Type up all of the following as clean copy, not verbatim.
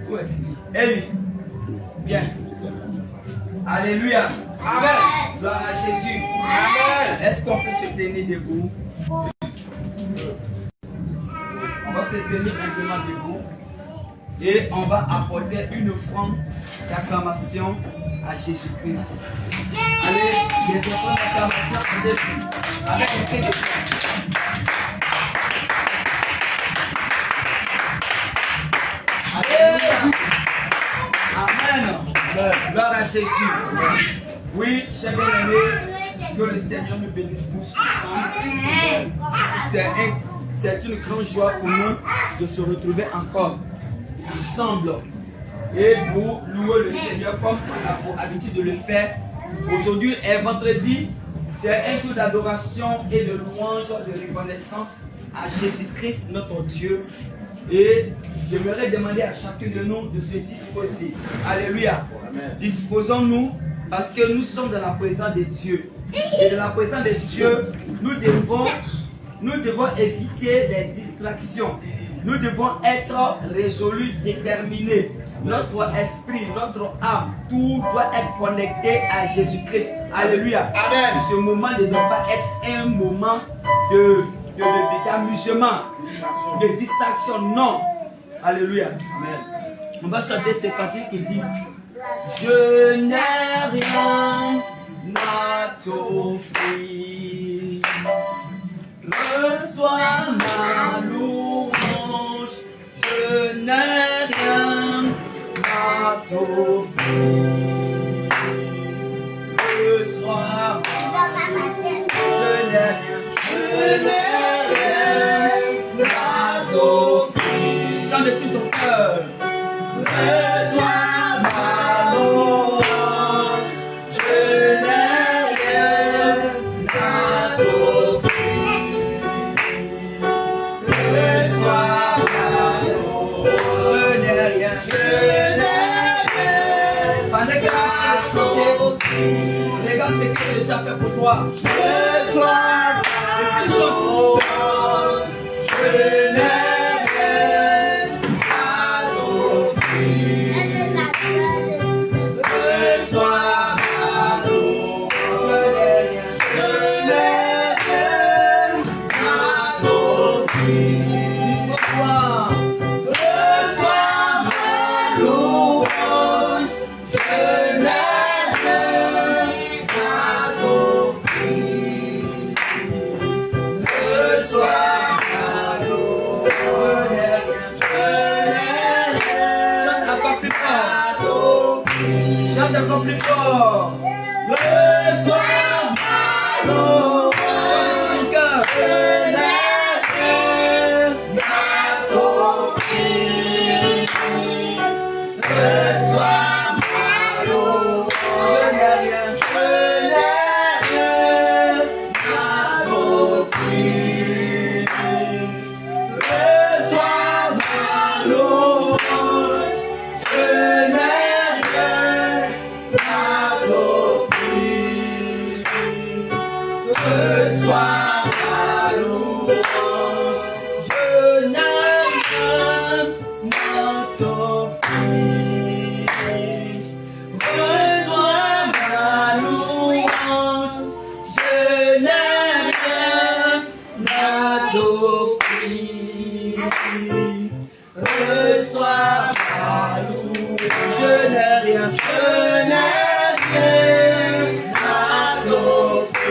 Où est Philippe? Élie, viens. Alléluia. Amen. Gloire à Jésus. Amen. Est-ce qu'on peut se tenir debout? On va se tenir maintenant debout. Et on va apporter une offrande d'acclamation à Jésus-Christ. Allez, des offrandes d'acclamation à Jésus. Avec un cri de joie. Alléluia. Amen. Gloire à Jésus. Oui, chers bien-aimés, que le Seigneur nous bénisse tous ensemble. C'est une grande joie pour nous de se retrouver encore ensemble et pour louer le Seigneur comme on a pour habitude de le faire. Aujourd'hui est vendredi, c'est un jour d'adoration et de louange, de reconnaissance à Jésus-Christ notre Dieu. Et j'aimerais demander à chacun de nous de se disposer. Alléluia. Disposons-nous parce que nous sommes dans la présence de Dieu. Et dans la présence de Dieu, nous devons éviter les distractions. Nous devons être résolus, déterminés. Notre esprit, notre âme, tout doit être connecté à Jésus-Christ. Alléluia. Amen. Ce moment ne doit pas être un moment d'amusement, de distraction. Non. Alléluia. Amen. On va chanter ce cantique qui dit: je n'ai rien à t'offrir. Reçois ma louange. Je n'ai rien à t'offrir. Reçois ma louange. Je n'ai rien à t'offrir. Chante de tout ton cœur. Reçois ma louange. Je n'ai rien à t'offrir. Reçois ma louange. Je n'ai rien. Pendant que tu chantes, regarde ce que Jésus a fait pour toi. Reçois ma louange. Je n'ai encore plus fort. Reçois ma louange. Je n'ai rien à t'offrir. Reçois ma louange. Je n'ai rien à t'offrir. Reçois ma louange. Je n'ai reçois ma louange, je n'ai rien à t'offrir. Reçois ma louange, je n'ai rien à t'offrir. Reçois ma louange, je n'ai rien, à t'offrir.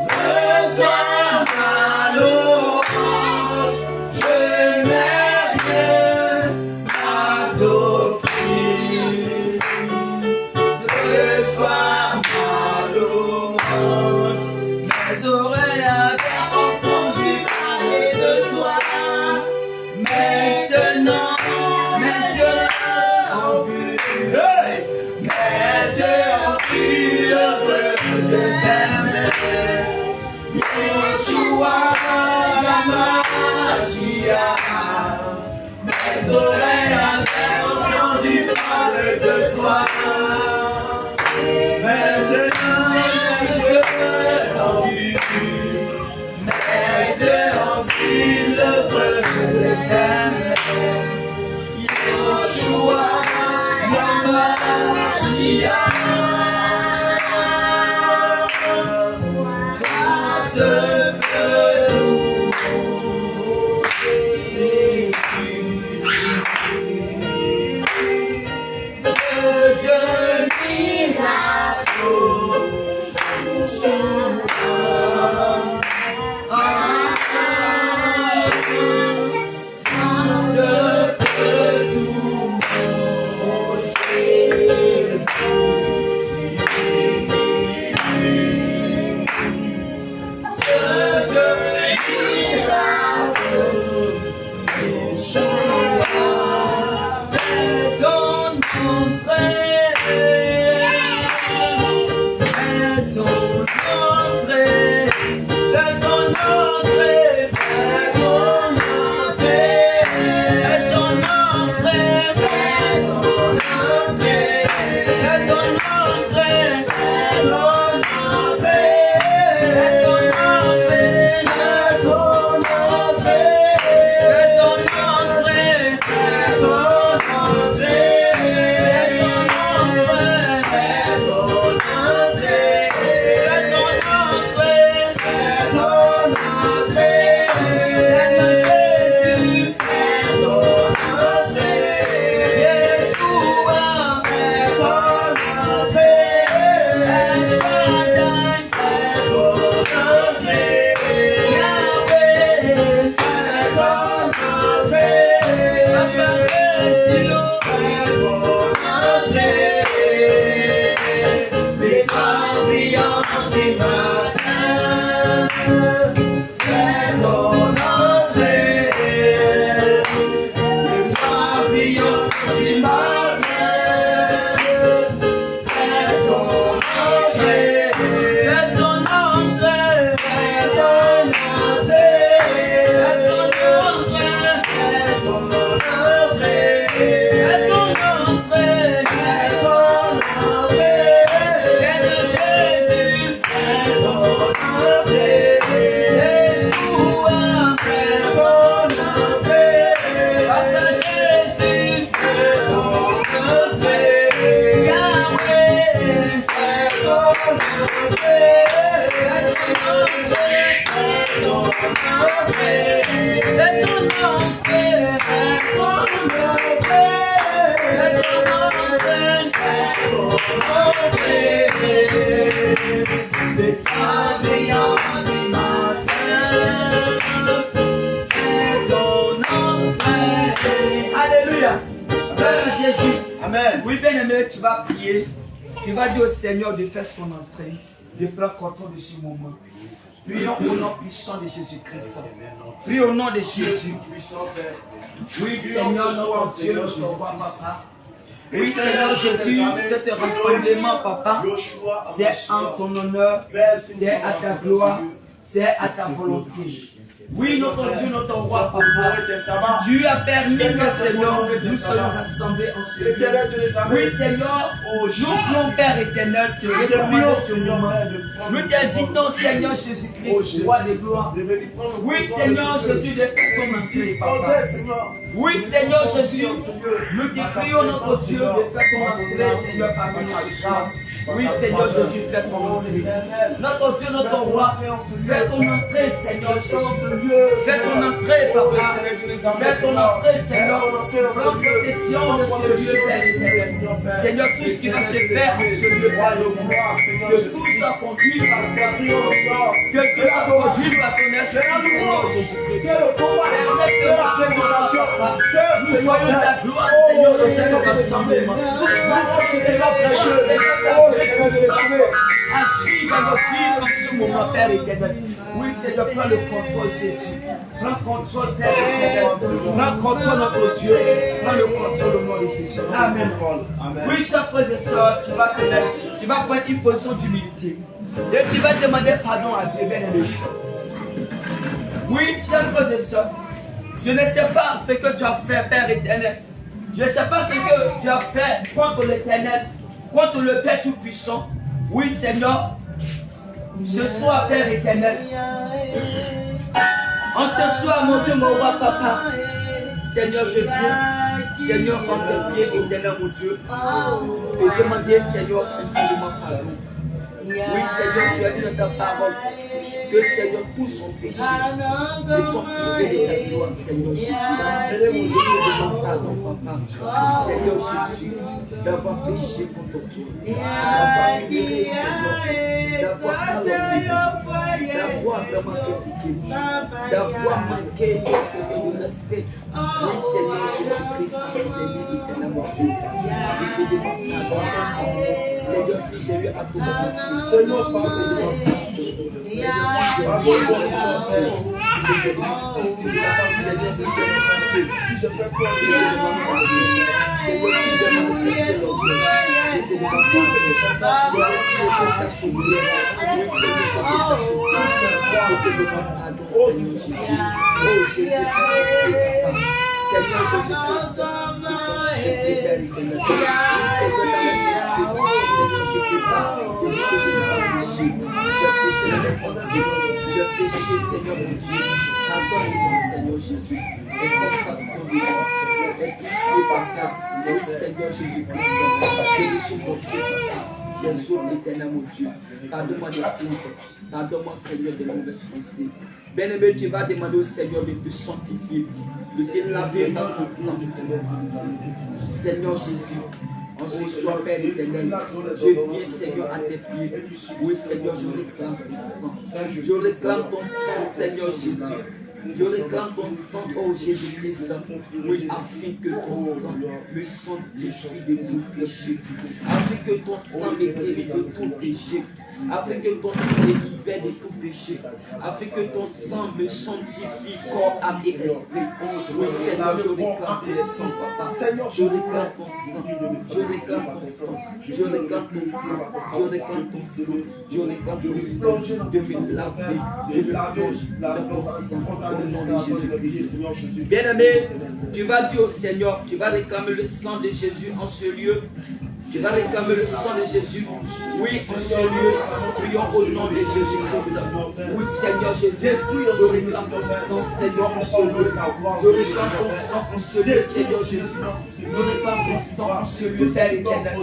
Reçois ma louange, je n'ai rien à t'offrir. Reçois ma louange, mes oreilles avaient entendu parler de toi. Maintenant, mes yeux ont vu, mes yeux ont vu l'œuvre de tes mains. Yeshua, Mashiach, mes oreilles avaient entendu parler de toi. Maintenant, mes yeux ont vu, mes yeux ont vu l'œuvre de tes mains. Alléluia. Jésus. Amen. Oui, bien aimé, tu vas prier. Tu vas dire au Seigneur de faire son entrée, de prendre contrôle de ce moment. Prions au nom puissant de Jésus-Christ. Prie au nom de Jésus. Oui, Seigneur, notre Dieu, notre roi, papa. Oui, Seigneur Jésus, cet rassemblement, papa, c'est en ton honneur, c'est à ta gloire, c'est à ta volonté. Oui, notre Dieu, notre roi, papa, Dieu a permis que, Seigneur, nous soyons rassemblés en ce lieu. Oui, Seigneur, nous voulons, Père éternel, te recommander ce moment. Nous t'invitons, Seigneur Jésus-Christ, roi de gloire. Oui, Seigneur Jésus, je fais ton entrée, papa. Oui, Seigneur Jésus, nous te prions, notre Dieu, de faire ton entrée, Seigneur, parmi nous ce soir. Oui, Seigneur Jésus, fais ton entrée. Notre Dieu, notre roi, fais ton entrée, Seigneur Jésus. Fais ton entrée, papa. Fais ton entrée, Seigneur. Prends possession de ce lieu, Père. Seigneur, tout ce qui va se faire en ce lieu, que tout soit conduit par toi, Seigneur. Que tout soit conduit par ton esprit, Seigneur Jésus-Christ. Permets que la préparation, nous voyons ta gloire, Seigneur, dans cet rassemblement. Agis dans nos vies en ce moment, Père éternel. Oui, Seigneur, prends le contrôle, Jésus. Prends contrôle, Père éternel. Prends contrôle, notre Dieu. Prends le contrôle au nom de Jésus. Amen. Oui, chers frères et sœurs, tu vas prendre une position d'humilité. Et tu vas demander pardon à Dieu, bien aimé. Oui, chers frères et sœurs, je ne sais pas ce que tu as fait, Père éternel. Je ne sais pas ce que tu as fait contre l'éternel, contre le Père Tout-Puissant. Oui, Seigneur, ce soir, Père éternel, en ce soir, mon Dieu, mon roi, papa, Seigneur, je viens. Seigneur, quand tes pieds, éternel mon Dieu, te demander, Seigneur, sincèrement pardon. Oui, Seigneur, tu as dit dans ta parole que, Seigneur, tous sont péchés et sont privés de ta gloire, Seigneur Jésus. Et je te demande pardon, Papa, Seigneur Jésus, d'avoir péché contre toi, d'avoir ignoré, Seigneur, d'avoir calomnié, d'avoir vraiment critiqué, d'avoir manqué, Seigneur, de respect. Oui, Seigneur Jésus-Christ, tes ennemis, éternel mon Dieu. Je te demande pardon, Seigneur, si j'ai eu à te demander, Seigneur, pardon, Seigneur Jésus-Christ, je t'en supplie, Père éternel. J'ai péché, Seigneur mon Dieu. Pardonne-moi, Seigneur Jésus. Et compassion de moi. Et pitié, Papa. Oui, Seigneur Jésus-Christ. Je me suis montré, Papa. Des eaux éternelles, mon Dieu. Pardonne-moi des fautes. Pardonne-moi, Seigneur, des mauvaises pensées. Bien-aimé, tu vas demander au Seigneur de te sanctifier, de te laver dans son sang. Seigneur Jésus, en ce soir, Père éternel, je viens, Seigneur, à tes pieds. Oui, Seigneur, je réclame ton sang. Je réclame ton sang, Seieur Jésus. Je réclame ton sang, oh Jésus-Christ, oui, afin que ton sang me sanctifie de tout péché, afin que ton sang me guérisse de tout péché, afin que ton sang me libère de tout péché, afin que ton sang me sanctifie corps, âme et esprit. Oui, Seigneur, je réclame ton sang, Papa. Je réclame ton sang. Je réclame ton sang. Je réclame ton sang. Je réclame ton sang. Je réclame ton sang de me laver. Je me plonge dans ton sang au nom de Jésus-Christ. Bien-aimé, tu vas dire au Seigneur, tu vas réclamer le sang de Jésus en ce lieu. Tu vas réclamer le sang de Jésus. Oui, en ce lieu, prions au nom de Jésus-Christ. Oui, Seigneur Jésus, je réclame ton sang, Seigneur, en ce lieu. Je réclame ton sang en ce lieu, Seigneur Jésus. Je réclame ton sang en ce lieu, Père éternel.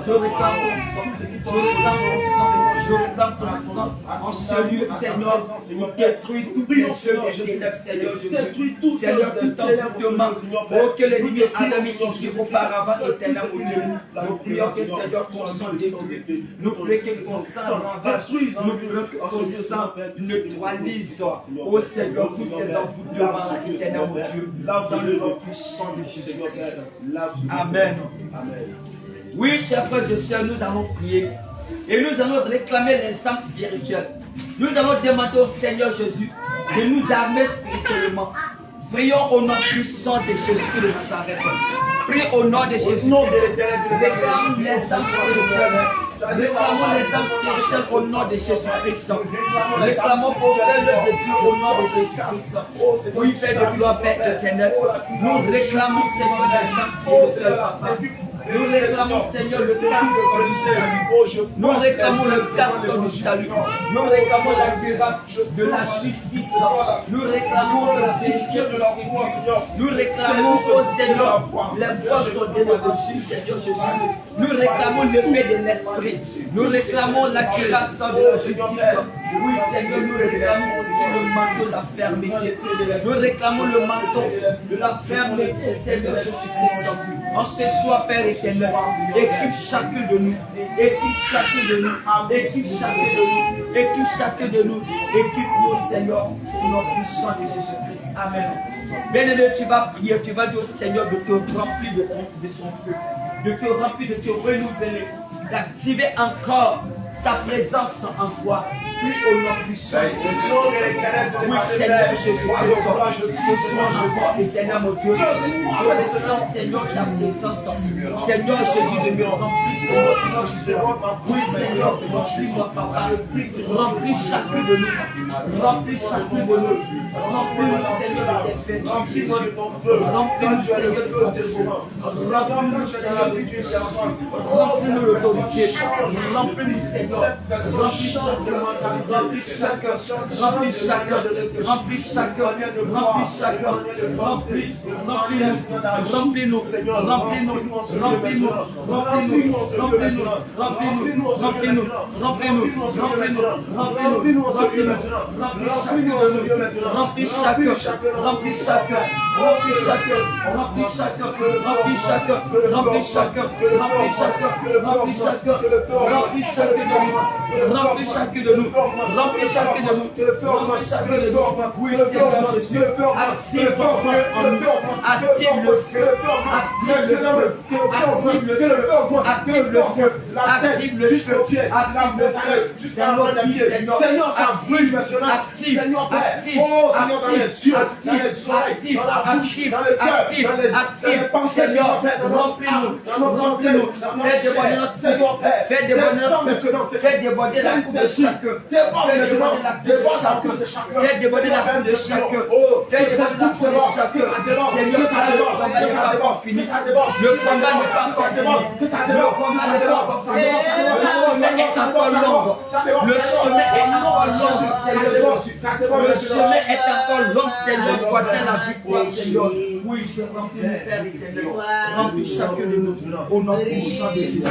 Je réclame ton sang. Je réclame ton sang. Je réclame ton sang en ce lieu, Seigneur. Pour détruire tout péché des ténèbres, Seigneur Jésus. Seigneur, tout envoûtement. Oh, que l'ennemi a mis ici auparavant, éternel, mon Dieu. Nous prions que, Seigneur, ton sang détruit. Nous prions que ton sang ravage. Nous prions que ton sang neutralise. Oh Seigneur, tous ces envoûtements, éternel, mon Dieu. Dans le nom puissant de Jésus-Christ. Amen. Oui, chers frères et sœurs, nous allons prier. Et nous allons réclamer les âmes spirituelles. Nous allons demander au Seigneur Jésus de nous armer spirituellement. Prions au nom puissant de Jésus de Nazareth. Prie au nom de Jésus. Réclame les âmes spirituelles. Réclamons les âmes spirituelles au nom de Jésus-Christ. Réclamons pour faire de Dieu au nom de Jésus-Christ. Oui, Père de gloire, Père éternel. Nous réclamons, Seigneur, les âmes spirituelles. Nous réclamons, Seigneur, le casque du salut. Nous réclamons le casque du salut. Nous réclamons la cuirasse de la justice. Nous réclamons la vérité de la foi. Nous réclamons, oh Seigneur, les voies ordonnées de Jésus, Seigneur Jésus. Nous réclamons l'épée de l'esprit. Nous réclamons la cuirasse de la justice. Oui, Seigneur, nous réclamons aussi le manteau de la fermeté. Nous réclamons le manteau de la fermeté, Seigneur Jésus-Christ. En ce soir, Père éternel, équipe chacun de nous, équipe chacun de nous, équipe chacun de nous, équipe chacun de nous, équipe-nous, Seigneur, au nom puissant de Jésus-Christ. Amen. Bien-aimé, tu vas prier, tu vas dire au Seigneur de te remplir de son feu, de te remplir, de te renouveler, d'activer encore sa présence en toi. Prie au nom puissant. Oui, Seigneur Jésus-Christ. Ce soir, je vois, éternel mon Dieu. Je ressens, Seigneur, ta présence. Seigneur Jésus, de me remplir, Seigneur. Oui, Seigneur, remplis-moi, Papa. Remplis chacun de nous. Remplis chacun de nous. Remplis-nous, Seigneur, de tes vertus. Remplis-nous, Seigneur, de ton feu. Remplis-nous, Seigneur, de tes Remplis-nous l'autorité. Remplis-nous, Seigneur. Seigneur. Remplis chacun. Remplis chacun. Remplis chacun. Remplis chacun. Remplis chacun. Remplis-nous. Remplis-nous. Remplis-nous. Remplis-nous. Remplis-nous. Remplis-nous. Remplis-nous. Remplis-nous. Remplis-nous. Remplis-nous. Remplis chacun. Remplis chacun. Remplis chacun. Remplis chacun. Remplis chacun. Remplis chacun. Remplis chacun. Remplis chacun. Remplis chacun de nous. Remplis chacun de nous. Remplis chacun de nous. Remplis chacun de nous. Oui, Seigneur Jésus. Active le feu en nous. Active le feu. Active le feu. Active le feu. Active le feu. Active le feu. Active le feu. Dans notre vie, Seigneur. Active. Active. Active. Seigneur, remplis-nous. Remplis-nous. Fais déborder notre feu. Fais déborder notre feu. Fais déborder la coupe de chacun. Fais déborder la coupe de chacun. Fais déborder la coupe de chacun. Fais déborder la coupe de chacun. Seigneur, le combat n'est pas encore fini. Le combat n'est pas encore fini. Le combat n'est pas encore fini. Le chemin est encore long. Le chemin est encore long, Seigneur Jésus. Le chemin est encore long, Seigneur. Tu as la victoire, Seigneur. Oui, je remplis mon Père éternel. Remplis chacun de nous au nom puissant de Jésus.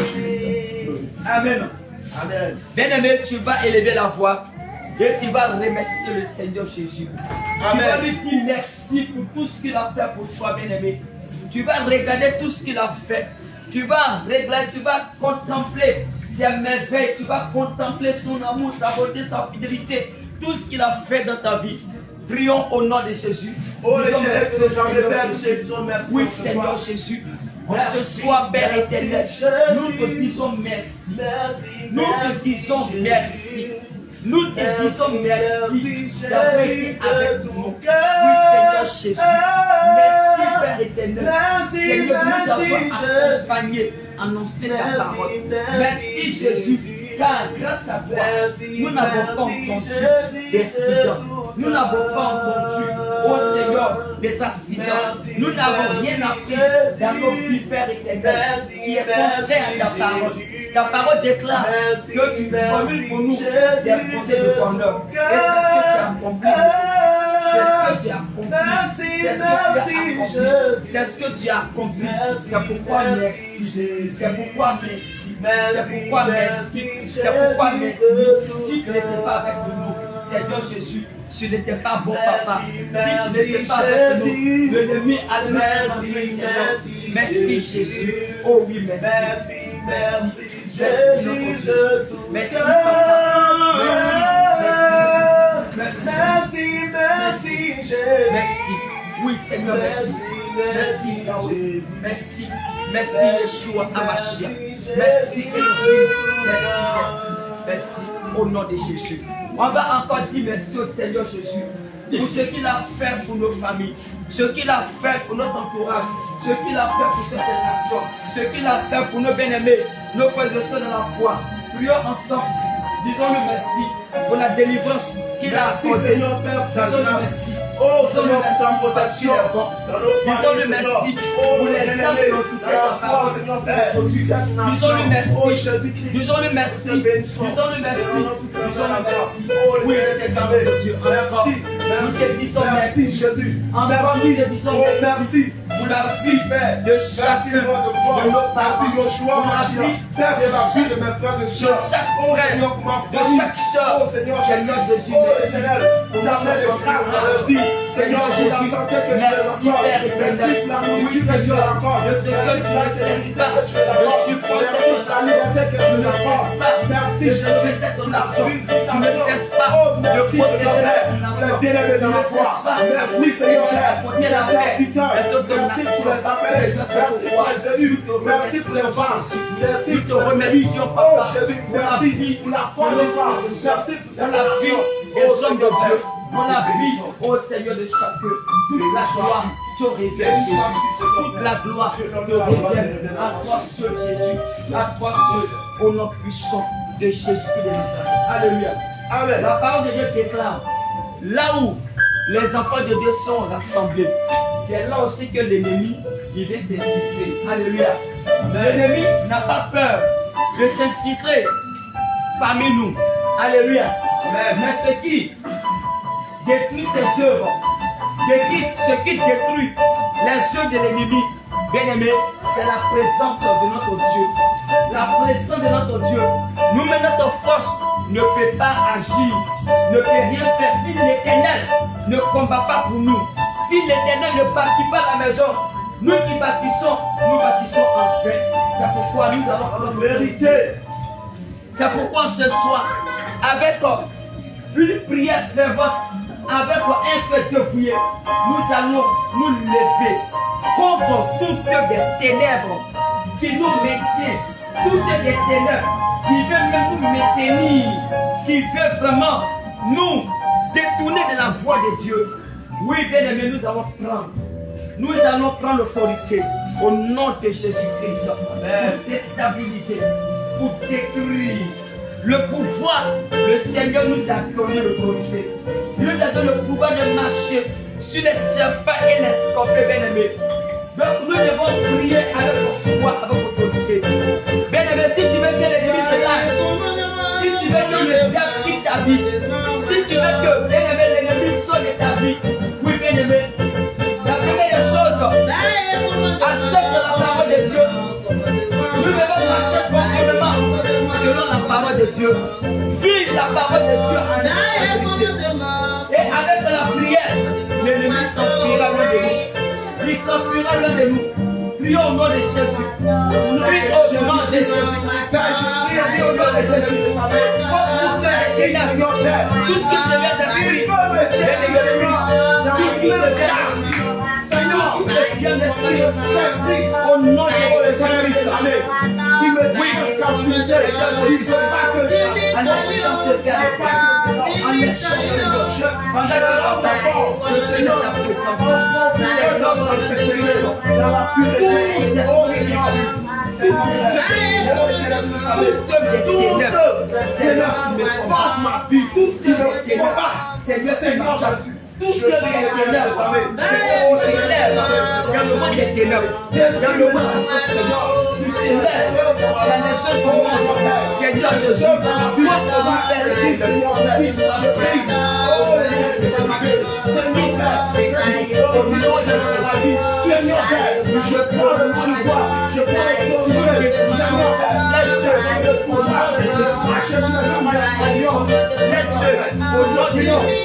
Amen. Amen. Bien-aimé, tu vas élever la voix et tu vas remercier le Seigneur Jésus. Amen. Tu vas lui dire merci pour tout ce qu'il a fait pour toi, bien-aimé. Tu vas regarder tout ce qu'il a fait. Tu vas regarder, tu vas contempler ses merveilles. Tu vas contempler son amour, sa bonté, sa fidélité. Tout ce qu'il a fait dans ta vie. Prions au nom de Jésus. Oui, Seigneur Jésus. En ce soir, Père éternel, nous te disons merci. Nous te disons merci. Nous te disons merci d'avoir été avec nous. Oui, Seigneur Jésus. Merci, Père éternel. Seigneur, de nous avoir accompagnés, annoncer ta parole. Merci, Jésus. Car grâce à toi, nous n'avons pas entendu des accidents. Nous n'avons pas entendu, oh Seigneur, des accidents. Nous n'avons rien appris dans nos vies, Père éternel, qui est contraire à ta parole. Ta parole déclare que tu formules pour nous des projets de bonheur. Et c'est ce que tu as accompli. C'est ce que tu as accompli. C'est ce que tu as accompli. C'est pourquoi merci. C'est pourquoi merci. C'est pourquoi merci. C'est pourquoi merci. Si tu n'étais pas avec nous, Seigneur Jésus, tu n'étais pas bon, papa. Si tu n'étais pas avec nous, l'ennemi a le merci, Seigneur. Merci, Jésus. Oh oui, merci. Merci. Merci, merci, papa. Merci, merci. Oui, Seigneur, merci. Merci, Yahweh. Merci. Merci, Yeshua Hamashiach. Merci, Elohim. Merci. Au nom de Jésus. On va encore dire merci au Seigneur Jésus pour ce qu'il a fait pour nos familles, ce qu'il a fait pour notre entourage, ce qu'il a fait pour cette nation, ce qu'il a fait pour nos bien-aimés, nos frères et sœurs dans la foi. Prions ensemble. Disons-le merci pour la délivrance qu'il a accordée. Disons-le merci. Oh, disons-le merci pour ta protection. Disons-le merci pour les âmes qui ont touché sa parole. Disons-le merci. Disons-le merci. Disons-le merci. Disons-le merci. Oui, Seigneur de Dieu. Encore. Nous te disons merci. Encore nous te disons merci. Pour la vie de chacun de nos parents, pour la vie de mes frères et sœurs, de chaque frère, de chaque soeur, Seigneur Jésus, merci pour l'amener de grâce dans leur vie, Seigneur Jésus, merci Père éternel, oui Seigneur, de ce que tu ne cesses pas de supporter ton nation, tu ne cesses pas de changer cette nation, tu ne cesses pas de protéger cette nation, tu ne cesses pas, merci Seigneur, de porter la paix, merci pour les appels, merci pour les élus, merci pour les vaches, nous te remercions, Papa, pour la vie, pour la foi des femmes, merci pour la vie des hommes de Dieu, pour la vie, ô Seigneur de chacun, toute la gloire te révèle, Jésus, toute la gloire te révèle, à toi seul, Jésus, à toi seul, au nom puissant de Jésus de Nazareth. Alléluia. Amen. La parole de Dieu déclare, là où les enfants de Dieu sont rassemblés, c'est là aussi que l'ennemi vient s'infiltrer. Alléluia. L'ennemi n'a pas peur de s'infiltrer parmi nous. Alléluia. Amen. Mais ce qui détruit ses œuvres, ce qui détruit les œuvres de l'ennemi, bien aimé, c'est la présence de notre Dieu. La présence de notre Dieu. Nous-mêmes, notre force ne peut pas agir, ne peut rien faire si l'Éternel ne combat pas pour nous. Si l'Éternel ne bâtit pas la maison, nous qui bâtissons en vain. C'est pourquoi nous allons en vérité. C'est pourquoi ce soir, avec une prière fervente, avec un cœur dévoué, nous allons nous lever contre toutes les ténèbres qui nous maintiennent, toutes les ténèbres qui veulent même nous maintenir, qui veulent vraiment nous détourner de la voie de Dieu. Oui, bien aimé, nous allons prendre l'autorité au nom de Jésus-Christ pour déstabiliser, pour détruire. Le pouvoir, le Seigneur nous a donné l'autorité. Il nous a donné le pouvoir de marcher sur les serpents et les scorpions, bien aimés. Donc nous devons prier avec foi, avec autorité. Bien aimé, si tu veux que l'ennemi te lâche, si tu veux que le diable quitte ta vie, si tu veux que l'ennemi sorte de ta vie, oui, bien aimé, la première des choses, accepte la parole de Dieu. Nous devons marcher conformément selon la parole de Dieu. Vive la parole de Dieu en nous. Et avec la prière, l'ennemi s'enfuira loin de nous. Il s'enfuira loin de nous. Prions au nom de Jésus. Prie au nom de Jésus. Prie au nom de Jésus. Comme pour ceux qui n'ont rien, tout ce qui te vient d'esprit, tout ce qui te vient d'esprit, au nom de Jésus-Christ. Oui, quand tu me dis, je ne veux pas que un instant te perde. Un instant te perde. Pendant que d'abord, je suis dans ta présence. Seigneur, je suis présent. Dans la pureté de ton Seigneur. Seigneur, tu me combats ma vie. Tout me combat. Seigneur, Jésus. Tout le monde est ténèbres, Seigneur, se lève dans le monde des ténèbres, dans le monde de ce Seigneur, il se lève dans les choses du monde, Seigneur Jésus, notre appel, il soit pris, oh Seigneur, au nom de Jésus, Seigneur, je prends le pouvoir, je prends l'autorité, Seigneur, laisse le pouvoir de Jésus, marche sur la alliance, laisse au nom de Jésus.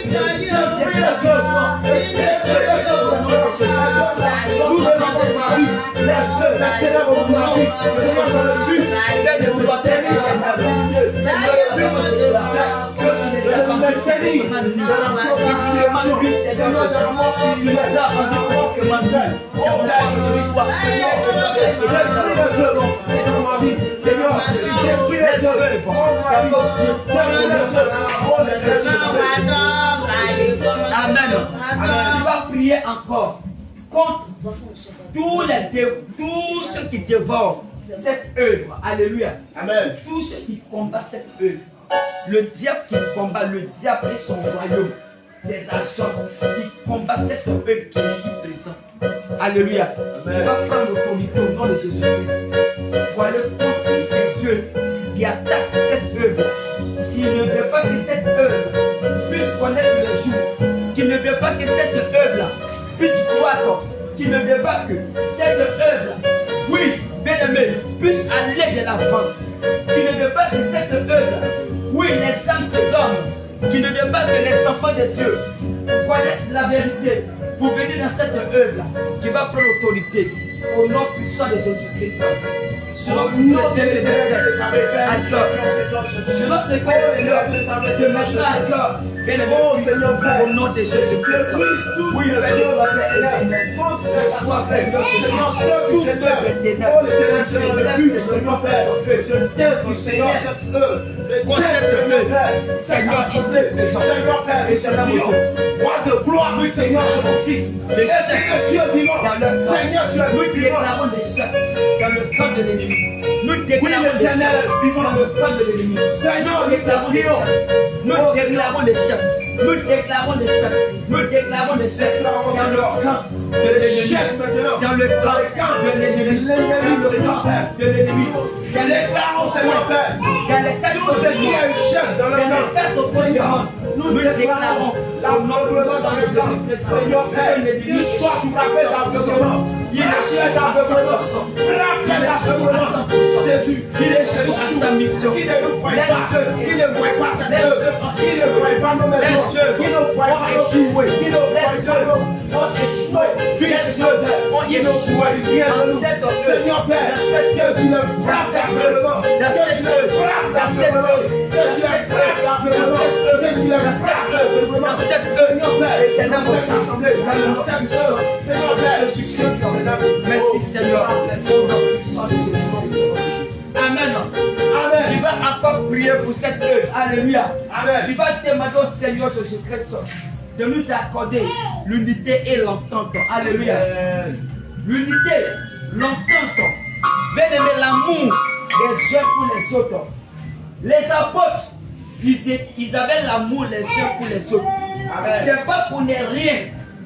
Amen. Tu vas prier encore contre tous ceux qui dévorent cette œuvre. Alléluia. Amen. Tous ceux qui combattent cette œuvre. Le diable qui combat, le diable et son royaume. Ses agents qui combattent cette œuvre qui est ici présent. Alléluia. Tu vas prendre l'autorité au nom de Jésus-Christ. Pour aller contre ces œuvres qui attaquent cette œuvre. Qui ne veut pas que cette œuvre puisse connaître le jour. Qui ne veut pas que cette œuvre-là puisse croître. Qui ne veut pas que cette œuvre-là, oui, bien aimé, puisse aller de l'avant. Qui ne veut pas que cette œuvre-là, oui, les âmes se donnent. Qui ne veut pas que les enfants de Dieu connaissent la vérité pour venir dans cette œuvre-là. Qui va prendre l'autorité au nom puissant de Jésus-Christ. Selon ce que le Seigneur selon ce que le Seigneur se mettra à cœur. Bien aimé, au nom de Jésus-Christ. Oui, le Seigneur va l'éternel. Ce soir, Seigneur, tout cette œuvre est ténèbres. Je t'aime, Seigneur, contre cette œuvre. Seigneur, ici, Seigneur Père, éternel, roi de gloire, oui, Seigneur, je mon fils. Est-ce que tu es vivant? Seigneur, tu es vivant. Nous déclarons des chefs dans le camp de l'ennemi. Nous déclarons l'échec dans le camp de l'ennemi. Seigneur, Nous déclarons l'échec. Nous déclarons l'échec. Nous déclarons l'échec. Nous déclarons l'échec dans le camp de l'ennemi. Dans le camp de l'ennemi. Dans le camp de l'ennemi. Dans les camps, Seigneur Père. Dans les quatre oppositions. Nous déclarons au nom de Jésus-Christ. Seigneur Père, qu'il soit frappé d'aveuglement. Il est d'aveuglement. Frappé d'aveuglement. Jésus, il est Jésus à sa mission. Il ne nous voit pas. Il ne voit pas sa œuvre. Il ne voit pas nos maisons. Il ne voit pas échouer. Il ne voit pas échouer. Il ne voit rien de nous. Seigneur Père, que tu le frappes d'aveuglement. Que tu le frappes d'aveuglement. Que tu le frappes d'aveuglement. Que tu le frappes d'aveuglement. Seigneur Père, dans cette assemblée, dans cette œuvre, Seigneur Père, je suis Christ. Merci Seigneur. Amen. Amen. Tu vas encore prier pour cette œuvre. Alléluia. Amen. Tu vas demander au Seigneur Jésus-Christ de nous accorder l'unité et l'entente. Alléluia. L'unité, l'entente. Bien-aimé, l'amour les uns pour les autres. Les apôtres, ils avaient l'amour les uns pour les autres. C'est pas pour ne rien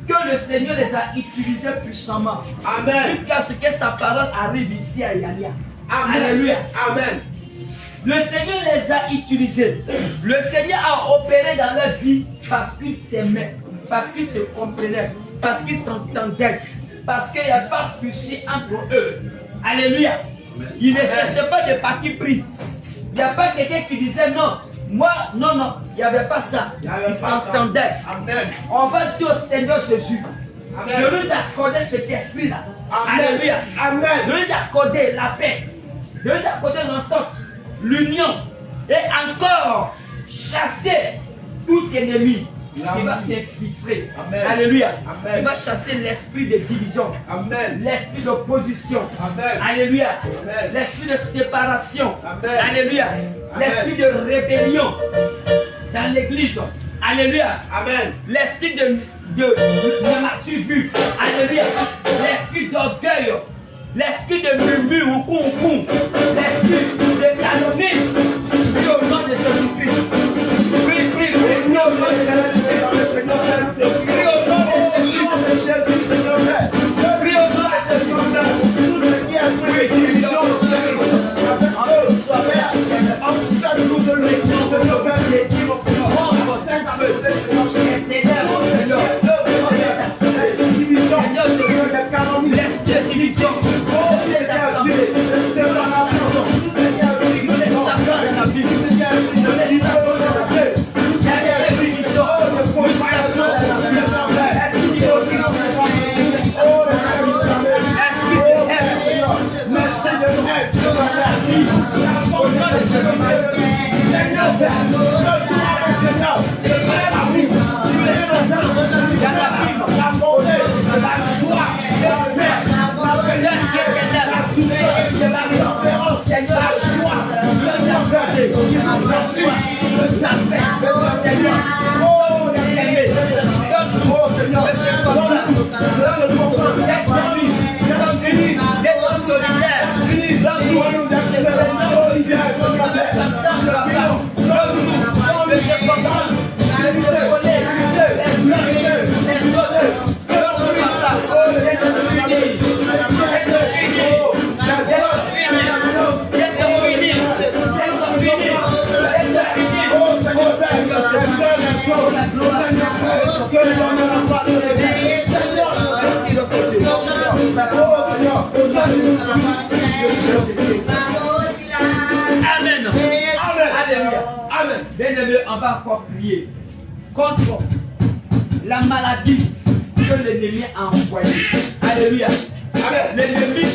que le Seigneur les a utilisés puissamment. Amen. Jusqu'à ce que sa parole arrive ici à Yania. Amen. Alléluia. Amen. Le Seigneur les a utilisés. Le Seigneur a opéré dans leur vie parce qu'ils s'aimaient, parce qu'ils se comprenaient, parce qu'ils s'entendaient, parce qu'il n'y a pas de souci entre eux. Alléluia. Ils ne cherchaient pas de parti pris. Il n'y a pas quelqu'un qui disait non. Moi, non, il n'y avait pas ça. Ils s'entendaient. On va dire au Seigneur Jésus, je nous accordais cet esprit-là. Alléluia. Amen. De nous accorder la paix, de nous accorder l'entente, l'union, et encore chasser tout ennemi qui va s'infiltrer. Alléluia. Amen. Il va chasser l'esprit de division, Amen. l'esprit d'opposition. Amen. Alléluia. Amen. L'esprit de séparation. Amen. Alléluia. L'esprit de rébellion dans l'église. Alléluia. Amen. L'esprit de m'as-tu vu? Alléluia. L'esprit d'orgueil. L'esprit de murmure ou concombre. L'esprit de calomnie. Prie au nom de Jésus-Christ. Prie au nom de Jésus-Christ. Prie au nom de Jésus. Seigneur Père. Prie au nom de Jésus. Tout ce qui est pris, division, Seigneur Père, Amen. Alléluia. Amen. Bien-aimé, on va encore prier contre la maladie que l'ennemi a envoyée. Alléluia. L'ennemi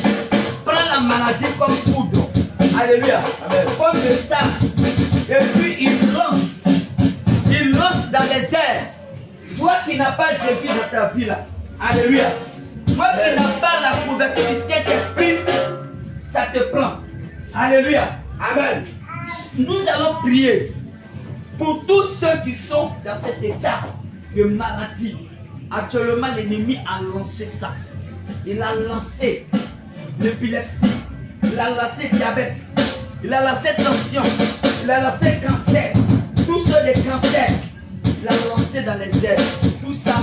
prend la maladie comme poudre. Alléluia. Comme le sang. Et puis il lance dans les airs. Toi qui n'as pas Jésus dans ta vie là. Alléluia. Toi qui n'as pas la couverture du Saint-Esprit, ça te prend. Alléluia. Amen. Nous allons prier pour tous ceux qui sont dans cet état de maladie. Actuellement, l'ennemi a lancé ça. Il a lancé l'épilepsie, il a lancé diabète, il a lancé tension, il a lancé cancer, tous ceux des cancers, il a lancé dans les airs. Tout ça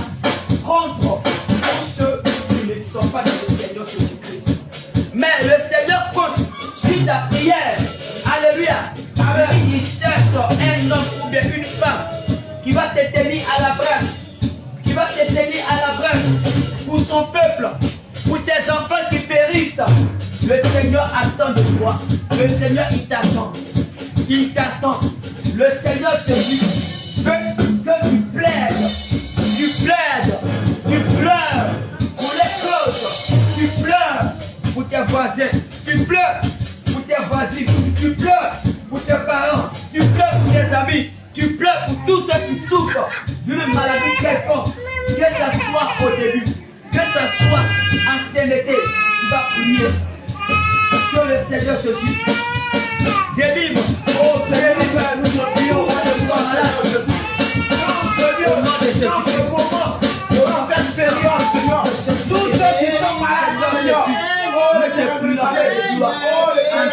contre tous ceux qui ne sont pas dans le Seigneur Jésus-Christ. Mais le Seigneur compte sur ta prière. Alléluia. Amen. Il cherche un homme ou bien une femme qui va se tenir à la branche, qui va se tenir à la branche pour son peuple, pour ses enfants qui périssent. Le Seigneur attend de toi. Le Seigneur, il t'attend. Il t'attend. Le Seigneur Jésus veut que tu plaides. Tu plaides. Tu pleures pour les causes. Tu pleures pour tes voisins. Tu pleures pour tes voisines. Tu pleures pour tes parents. Tu pleures pour tes amis. Tu pleures pour tous ceux qui souffrent d'une maladie quelconque. Que ce soit au début, que ce soit en CNT, tu vas prier. Que le Seigneur Jésus délivre. Oh Seigneur, nous te prions. Au nom de Jésus. Dans cette période, Seigneur, tous ceux qui sont malades, Seigneur, oh le Dieu plus la gloire. Oh le Dieu,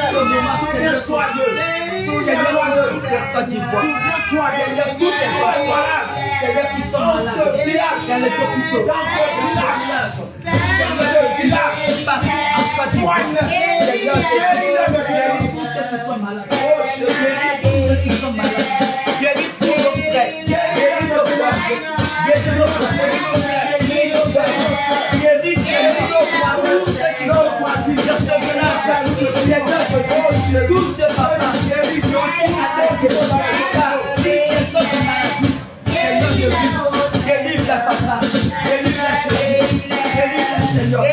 souviens-toi d'eux. Souviens-toi d'eux. Souviens-toi Seigneur, tous les malades, Seigneur, qui sont malades. Dans ce village, dans les hôpitaux, dans ce village, Seigneur, guéris tous ceux qui sont malades. Guéris tous ceux qui sont malades. Guéris tous nos frères. Guéris nos voisins. Guéris nos frères. Guéris nos frères. Guéris tous ceux qui sont partis de ce village. Seigneur, tous ces papas qui ont été affectés par quelques maladies. Seigneur Jésus, délivre la papa. Délivre la Jésus. Délivre la Seigneur.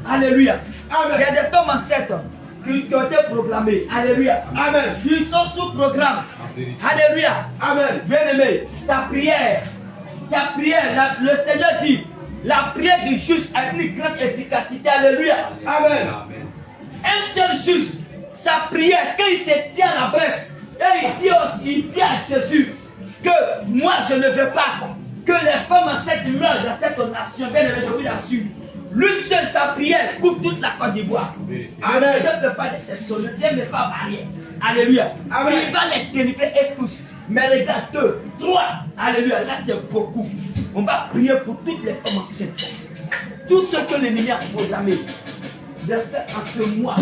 Alléluia. Amen. Il y a des femmes enceintes qui ont été proclamées. Alléluia. Amen. Ils sont sous programme. Alléluia. Amen. Bien-aimé, ta prière, le Seigneur dit, la prière du juste a une grande efficacité. Alléluia. Amen. Un seul juste, sa prière, quand il se tient à la brèche, et il dit à Jésus que moi je ne veux pas que les femmes enceintes meurent dans cette nation. Bien-aimé, je vous l'assure. Lui seul, sa prière couvre toute la Côte d'Ivoire. Le Seigneur ne fait pas d'exception. Le Seigneur ne fait pas barrière. Alléluia. Amen. Il va les délivrer et tous. Mais regarde, 2, 3. Alléluia. Là, c'est beaucoup. On va prier pour toutes les femmes enceintes. Tout ce que l'ennemi a programmé. En ce mois.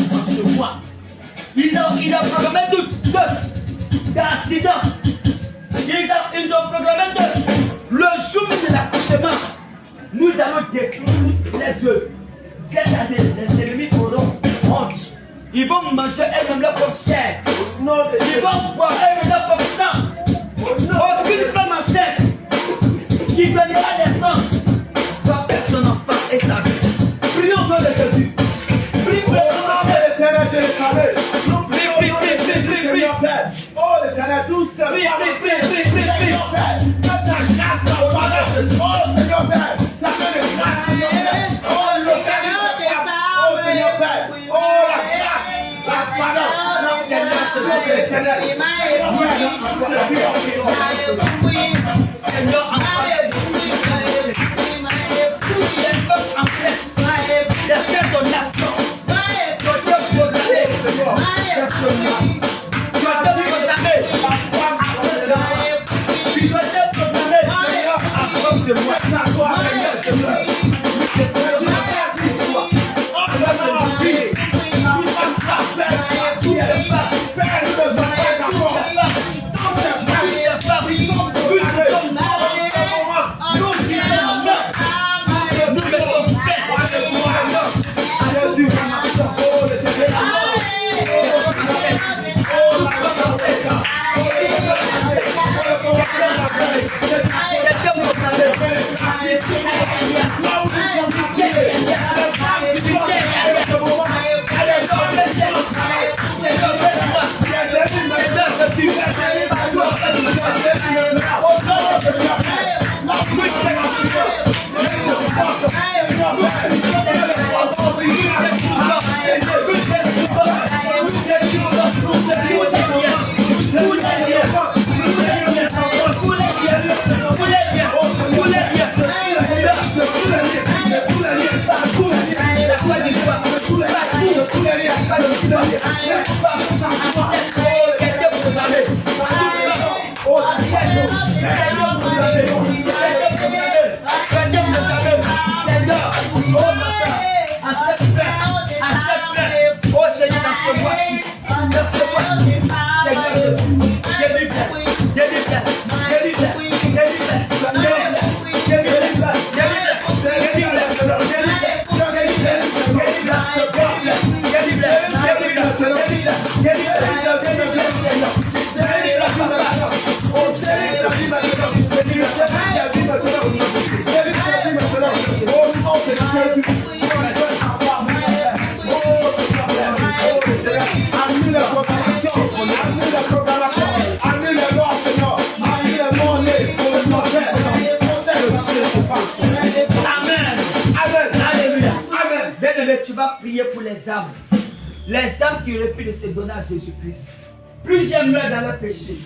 Ils ont programmé d'accidents. Ils ont programmé le jour de l'accouchement. Nous allons détruire les œufs. Cette année, les ennemis auront honte. Ils vont manger eux-mêmes leur propre chair. Ils vont boire eux-mêmes leur propre sang. Aucune femme enceinte qui donnera des sangs va perdre son enfant et sa vie. Tu vas prier pour les âmes. Les âmes qui refusent de se donner à Jésus-Christ. Plusieurs meurent dans leur péché.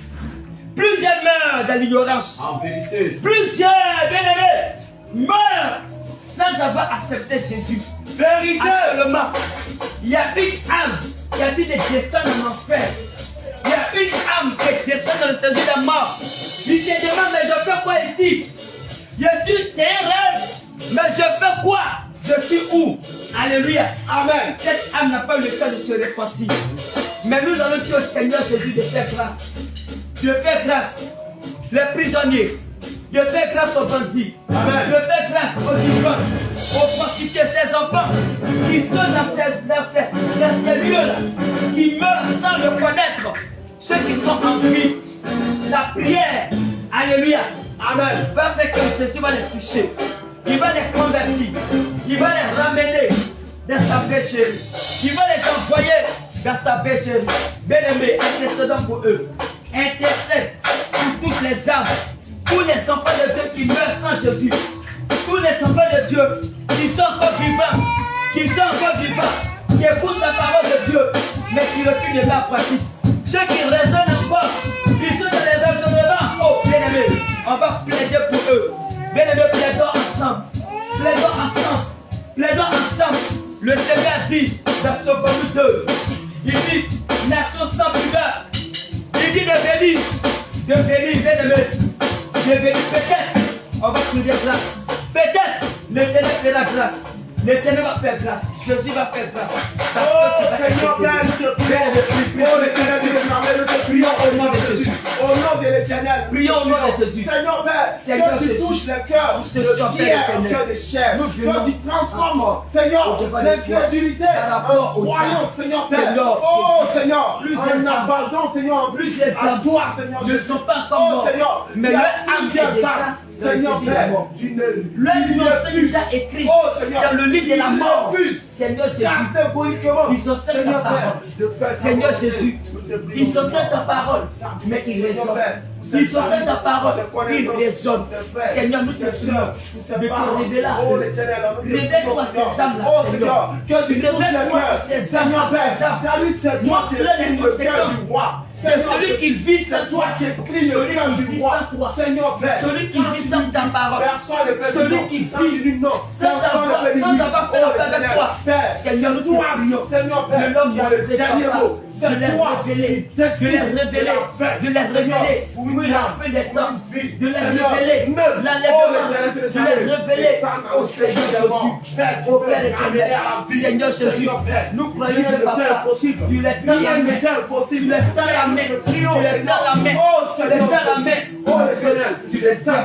Plusieurs meurent dans l'ignorance. En vérité. Plusieurs, bien-aimés, meurent sans avoir accepté Jésus. Véritablement, il y a une âme qui a dit de descendre en enfer. Il y a une âme qui descend dans le séjour de la mort. Il se demande, mais je fais quoi ici? C'est un rêve, mais je fais quoi? Je suis où? Alléluia. Amen. Cette âme n'a pas eu le temps de se repentir. Mais nous allons dire au Seigneur Jésus de faire grâce. Je fais grâce. Les prisonniers. Je fais grâce aux bandits. Amen. Je fais grâce aux ivrognes, aux prostituées, ces enfants qui sont dans ces lieux-là, qui meurent sans le connaître. Ceux qui sont en vie. La prière. Alléluia. Amen. Va faire que Jésus va les toucher. Il va les convertir. Il va les ramener dans sa pécherie. Il va les envoyer dans sa pécherie. Bien-aimés, intercédons pour eux. Intercède pour toutes les âmes. Tous les enfants de Dieu qui meurent sans Jésus. Tous les enfants de Dieu qui sont encore vivants. Qui écoutent la parole de Dieu, mais qui refusent de la pratique. Ceux qui raisonnent encore, ils sont dans les raisonnements. Oh, bien-aimés, on va plaider pour eux. Bien-aimés, plaidons ensemble. Plaidons ensemble. Le Seigneur dit dans son volume 2, il dit, nation sans pudeur. Il dit de venir, bien-aimés. De venir, peut-être, on va trouver grâce. Peut-être, l'Éternel fera grâce. L'Éternel va faire grâce. Jésus va faire grâce. Oh Seigneur, nous te prions. Oh l'Éternel, nous te prions au nom de Jésus. Au nom de l'Éternel, prions au nom de Jésus. Seigneur Père, que tu touches le cœur de pierre en cœur de chair. Que tu transformes, Seigneur, l'incrédulité en croyance, Seigneur Père. Oh Seigneur, en abandon, Seigneur, en plus à toi, Seigneur. Ne sont pas encore morts. Seigneur, mais leur âme est déjà, Seigneur Père, leur est déjà écrit dans le livre de la mort. Seigneur Jésus, ils sont très ta parole. Seigneur Jésus, ils sont très ta parole, mais ils raisonnent. Ils sont très ta parole, ils raisonnent. Seigneur, nous te prions de te révéler. Révèle-toi ces âmes-là, Seigneur. Révèle-toi ces âmes-là. Montre-leur les conséquences. C'est celui qui vit sans toi, celui qui vit sans toi, celui qui vit sans ta parole, celui qui vit sans avoir fait la paix avec toi. Seigneur, nous te prions de l'homme de les révéler, oui, la fin des temps, de les révéler, l'enlèvement, de les révéler au Seigneur Jésus, au Père éternel. Seigneur Jésus, nous croyons que Papa, tu les tends la main, tu les tends la main, tu les tends la main, tu les tends la main, oh Seigneur, tu les tends la main,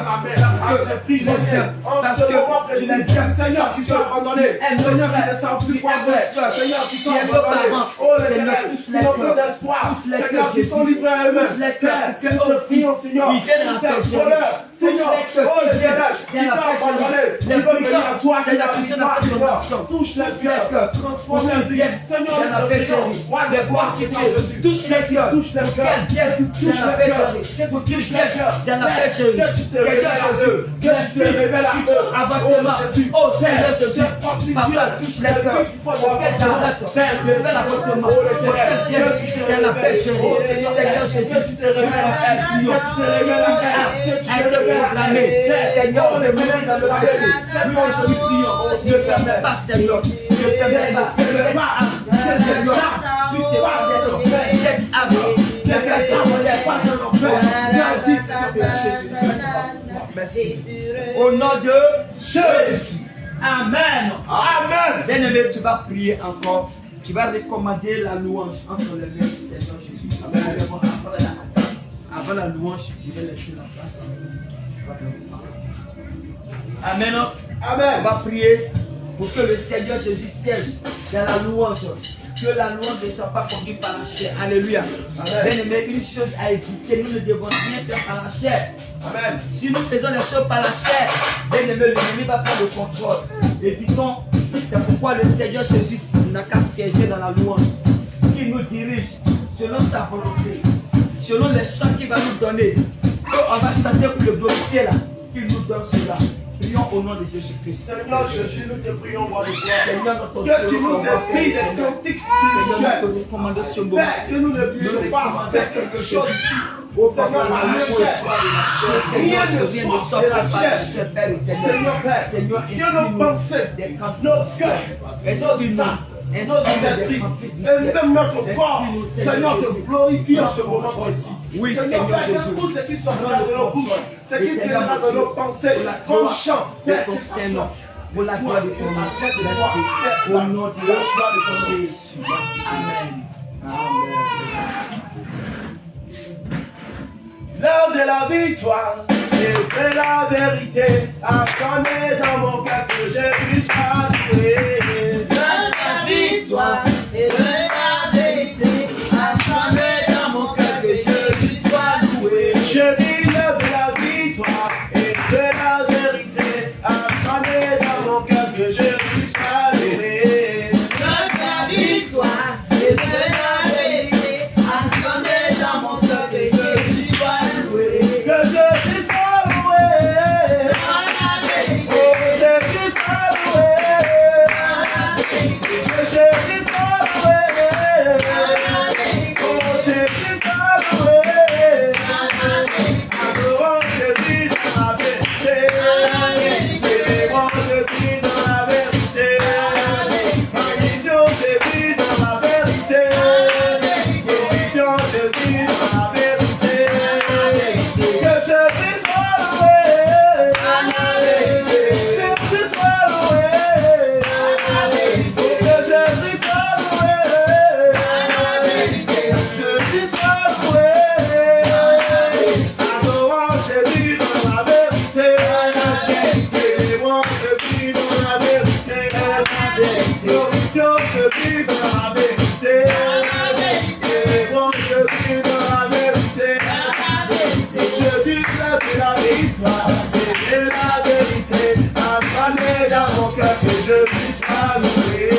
parce que tu les aimes, Seigneur, qui sont abandonnés, Seigneur, qui ne savent plus quoi faire, Seigneur, qui sont abandonnés, oh Seigneur, qui n'ont plus d'espoir, Seigneur, qui sont livrés à eux-mêmes, que nous prions, Seigneur, tous ces voleurs, Seigneur, oh l'Éternel, qui t'a abandonné, ils veulent venir à toi, Seigneur, touche les cœurs, transforme les vies, Seigneur, la péché, roi des bois, Seigneur Jésus, touche les cœurs, touche les cœurs, touche les cœurs, touche les cœurs, dans la péché, que tu te révèles à eux, que tu te révèles à eux, oh Seigneur Jésus, Papa, touche les cœurs, auquel j'arrête, révèle à votre main, auquel viens dans la péché, Seigneur Jésus, que tu te révèles à eux, que tu te révèles à eux, Seigneur, le monde dans le péché, Seigneur, je te prie, ne permets pas, Seigneur, ne permets pas, Seigneur, plus te pardonne, cette âme, laisse cette âme, pardonne, merci. Au nom de Jésus. Amen. Amen. Bien-aimé, tu vas prier encore. Tu vas recommander la louange entre les mains du Seigneur Jésus. Amen. Avant la louange, je vais laisser la place. Amen. Amen. On va prier. pour que le Seigneur Jésus siège dans la louange. Que la louange ne soit pas conduite par la chair. Alléluia. Bien-aimé, une chose à éviter, nous ne devons rien faire par la chair. Amen. Si nous faisons les choses par la chair, bien-aimé, l'ennemi va prendre le contrôle. Évitons. C'est pourquoi le Seigneur Jésus n'a qu'à siéger dans la louange. Qui nous dirige selon sa volonté, selon les chants qu'il va nous donner. On va chanter pour le glorifier là. Qu'il nous donne cela. Prions au nom de Jésus-Christ. Seigneur Jésus, nous te prions, roi de gloire. Seigneur, notre Que tu nous inspires des cantiques spirituels. nous commande ce moment. Père, que nous ne puissions pas faire quelque chose ici. Au Seigneur, par la chair. Rien ne sort de la chair. Seigneur Père, que nos pensées, nos cœurs, nos âmes, nos esprits, et même notre corps, Seigneur, te glorifie en ce moment précis. Oui, Seigneur Père, que tout ce qui sortira de nos bouches, ce qui viendra de nos pensées, comme chant, Père, ton Seigneur, pour la gloire de ton nom, merci. Au nom de la gloire de ton Jésus. Amen. Amen. L'heure de la victoire et de la vérité a sonné dans mon cœur que je puisse louer. L'heure de la victoire et de la vérité a sonné dans mon cœur que Jésus soit loué. Je dis l'heure de la victoire et de la vérité a sonné dans mon cœur que Jésus soit loué. L'heure de la victoire et de la vérité a sonné dans mon cœur que Jésus soit loué. Que Jésus soit loué. Dans la vérité, Oh, Jésus soit loué. dans la vérité, Que Jésus soit loué. dans la vérité, Oh, Jésus soit loué. dans la vérité, Adorons Jésus dans la vérité. Célébrons Jésus dans la vérité. Magnifions Jésus dans la vérité. Glorifions Jésus dans la vérité. Que Jésus soit loué. Jésus soit loué. Que Jésus soit loué. Jésus soit loué. Adorons Jésus dans la vérité. Célébrons Jésus dans la vérité. Glorifions Jésus dans la vérité. Célébrons Jésus dans la vérité. Je dis que la victoire et la vérité a sonné dans mon cœur que je puisse louer.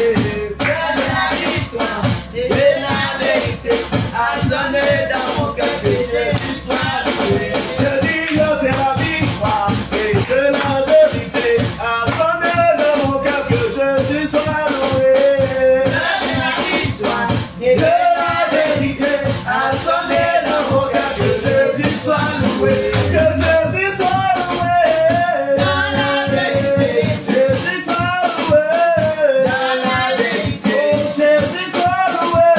de la victoire et de la vérité a sonné dans mon cœur que Jésus soit loué. Je dis que la victoire et de la vérité a sonné dans mon cœur que Jésus soit loué. De la victoire et De de la vérité a sonné dans mon cœur que Jésus soit loué. Que Jésus soit loué. dans la vérité, Jésus soit loué. dans la vérité, Oh, Jésus soit loué.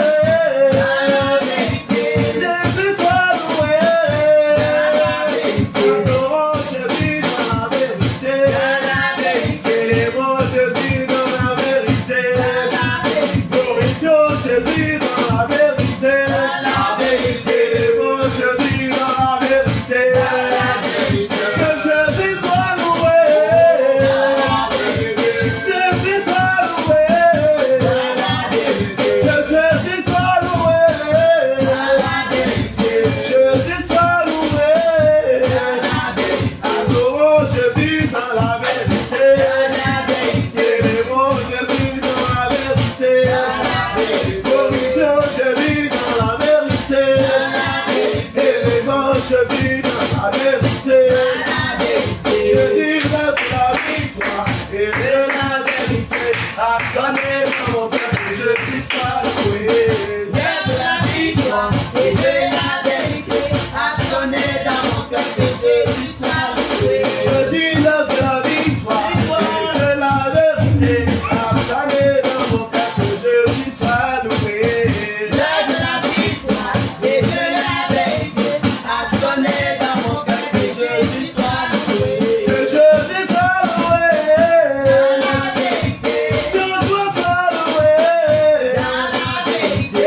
dans la vérité, Jésus soit loué. dans la vérité, Adorons Jésus dans la vérité. dans la vérité, Célébrons Jésus dans la vérité. dans la vérité, Glorifions Jésus dans la vérité. dans la vérité, Célébrons Jésus dans la vérité. dans la vérité, Que Jésus soit loué. dans la vérité, Jésus soit loué. dans la vérité, Que Jésus soit loué. dans la vérité, Jésus soit loué. dans la vérité, Adorons Jésus dans la vérité. dans la vérité, Célébrons Jésus dans la vérité. dans la vérité, Glorifions Jésus dans la vérité. dans la vérité, Élevons Jésus dans la vérité. dans la vérité. Je dis que la victoire et de la vérité a sonné dans mon cœur que je puisse louer. De la victoire et de la vérité a sonné dans mon cœur que Jésus soit loué. Je dis que la victoire et de la vérité a sonné dans mon cœur que je puisse louer. De la victoire et de la vérité a sonné dans mon cœur que Jésus soit loué. Que Jésus soit loué. Dans la vérité, Que je sois loué. dans la vérité,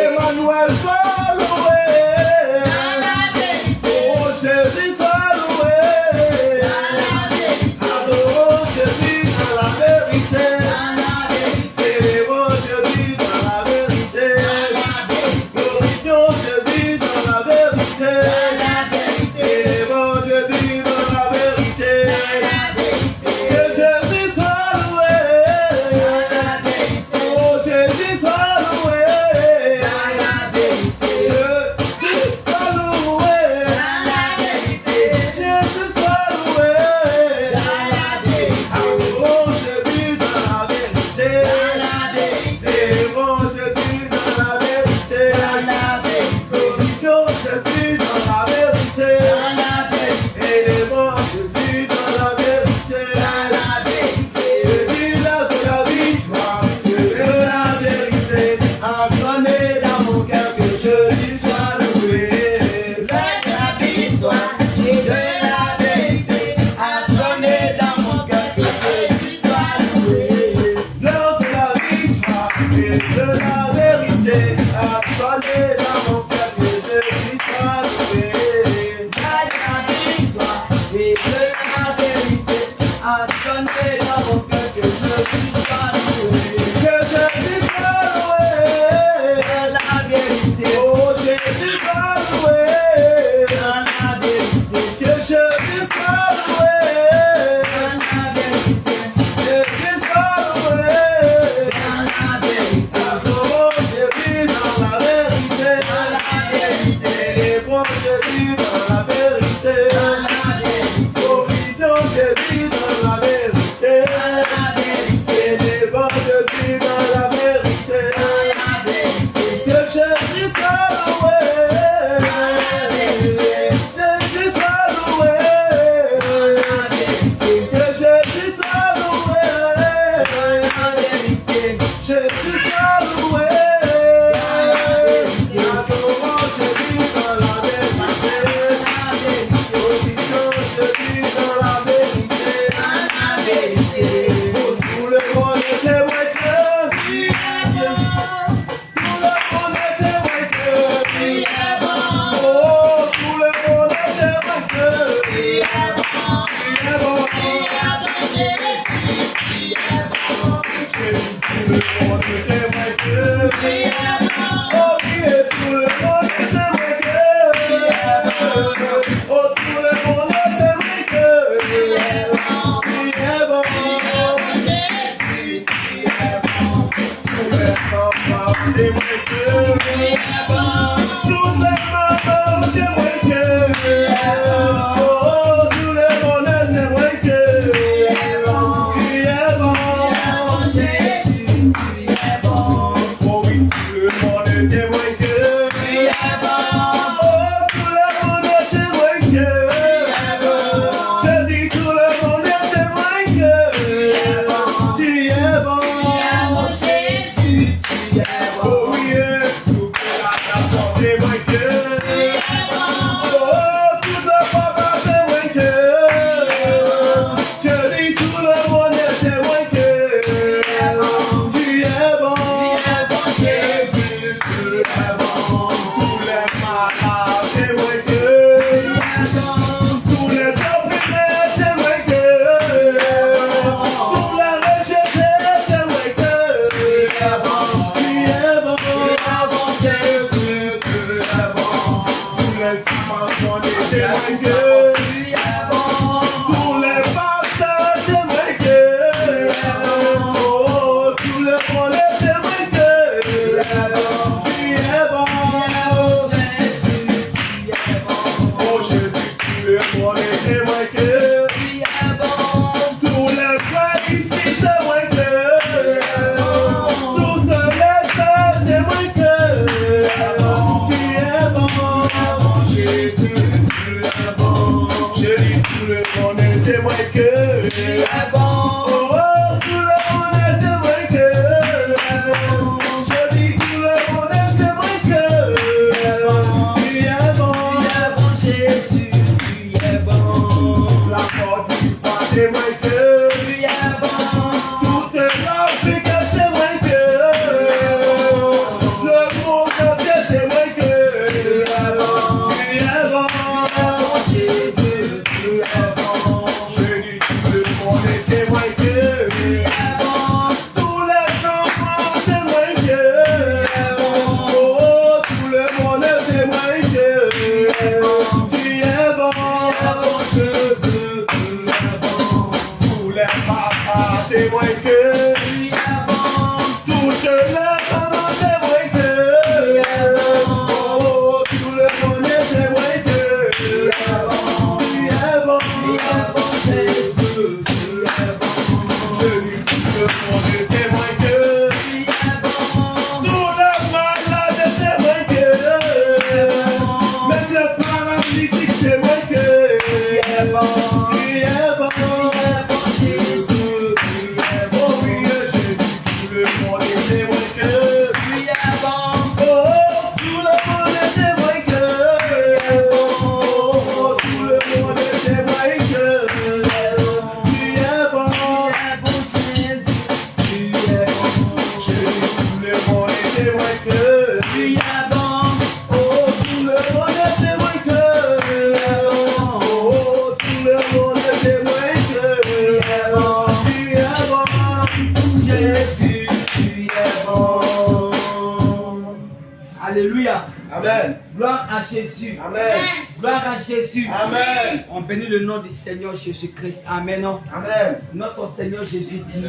Alléluia. Amen. Gloire à Jésus. Amen. Gloire à Jésus. Amen. On bénit le nom du Seigneur Jésus-Christ. Amen. Amen. Notre Seigneur Jésus dit,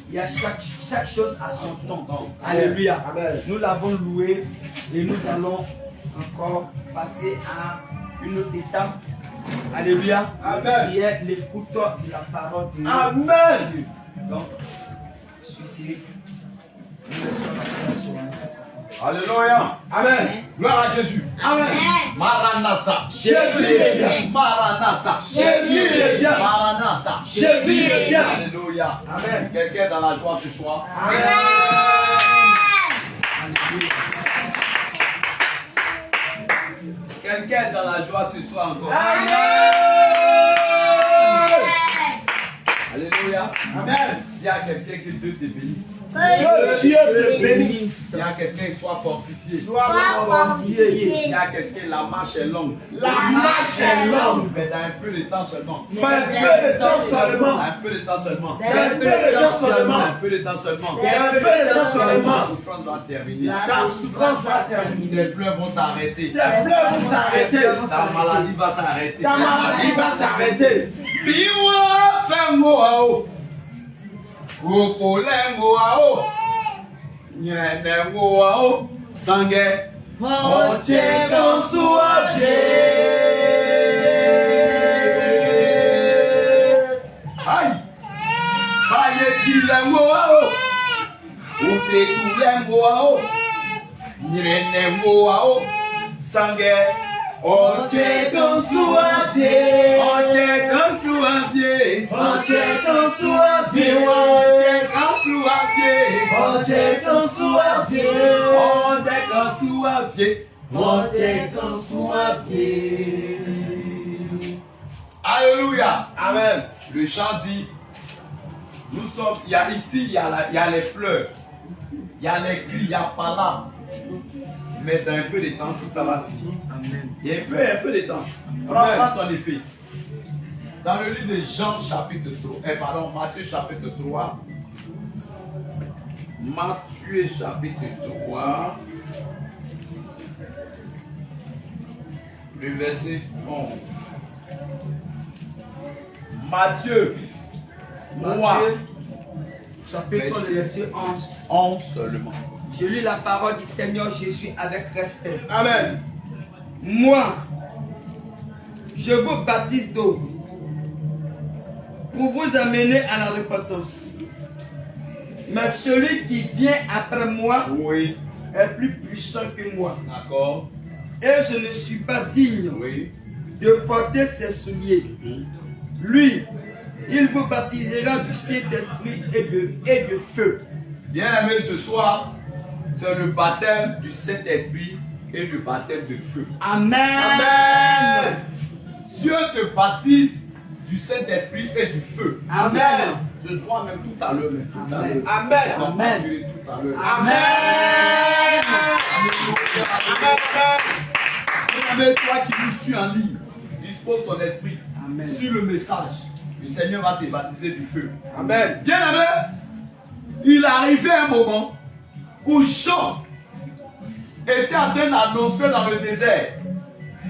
il y a chaque chose à son temps. Alléluia. Amen. Nous l'avons loué et nous allons encore passer à une autre étape. Alléluia. Amen. Qui est l'écoute de la parole de Dieu. Amen. Donc, ceci, nous laissons la place sur nous. Alléluia. Amen. Gloire à Jésus. Amen. Maranatha. Jésus est bien. Maranatha. Jésus est bien. Maranatha. Jésus est bien. Alléluia. Amen. Quelqu'un dans la joie ce soir. Amen. Quelqu'un dans la joie ce soir encore. Amen. Alléluia. Amen. Il y a quelqu'un que Dieu te bénisse. Que Dieu te bénisse. Il y a quelqu'un qui soit fortifié. Sois fortifié. Il y a quelqu'un, la marche est longue. La marche est longue. Mais dans un peu de temps seulement. Mais un peu de temps seulement. Un peu de temps seulement. Un peu de temps seulement. Un peu de temps seulement. Un peu de temps seulement. Ta souffrance va terminer. Ta souffrance va terminer. Tes pleurs vont s'arrêter. Tes pleurs vont s'arrêter. Ta maladie va s'arrêter. Ta maladie va s'arrêter. Biwa fengoao. Kokolengoao. Nyenengoao. Sangue. Oche konsuave. Aïe. Payekilengoao. Utetulengoao. Nyenengoao. Sangue. Oche konsuave. Oche konsuave. Oche konsuave. Oche konsuave. Oche konsuave. Oche konsuave. Oche konsuave. Alléluia. Amen. Le chant dit, nous sommes, il y a ici, il y a les pleurs, il y a les cris, il y a pas là. Mais dans un peu de temps, tout ça va finir. Amen. Il y a un peu de temps. Prends ton épée. Dans le livre de Jean chapitre 3, Matthieu chapitre 3. Matthieu chapitre 3. Le verset 11. Matthieu 3. Matthieu, chapitre 3, verset 11. 11 seulement. Je lis la parole du Seigneur Jésus avec respect. Amen. Moi, je vous baptise d'eau pour vous amener à la repentance. Mais celui qui vient après moi Oui. est plus puissant que moi. D'accord. Et je ne suis pas digne Oui. de porter ses souliers. Lui, il vous baptisera du Saint-Esprit et de feu. Bien aimé, ce soir, c'est le baptême du Saint-Esprit et le baptême de feu. Amen. Amen. Dieu te baptise du Saint-Esprit et du feu. Amen. Ce soir même tout à l'heure. Tout à Amen. l'heure. Amen. On va Amen. prier tout à l'heure. Amen. Amen. Toi qui nous suis en ligne, dispose ton esprit Amen. sur le message. Le Seigneur va te baptiser du feu. Amen. Bien aimé, il arrivait un moment où Jean était en train d'annoncer dans le désert.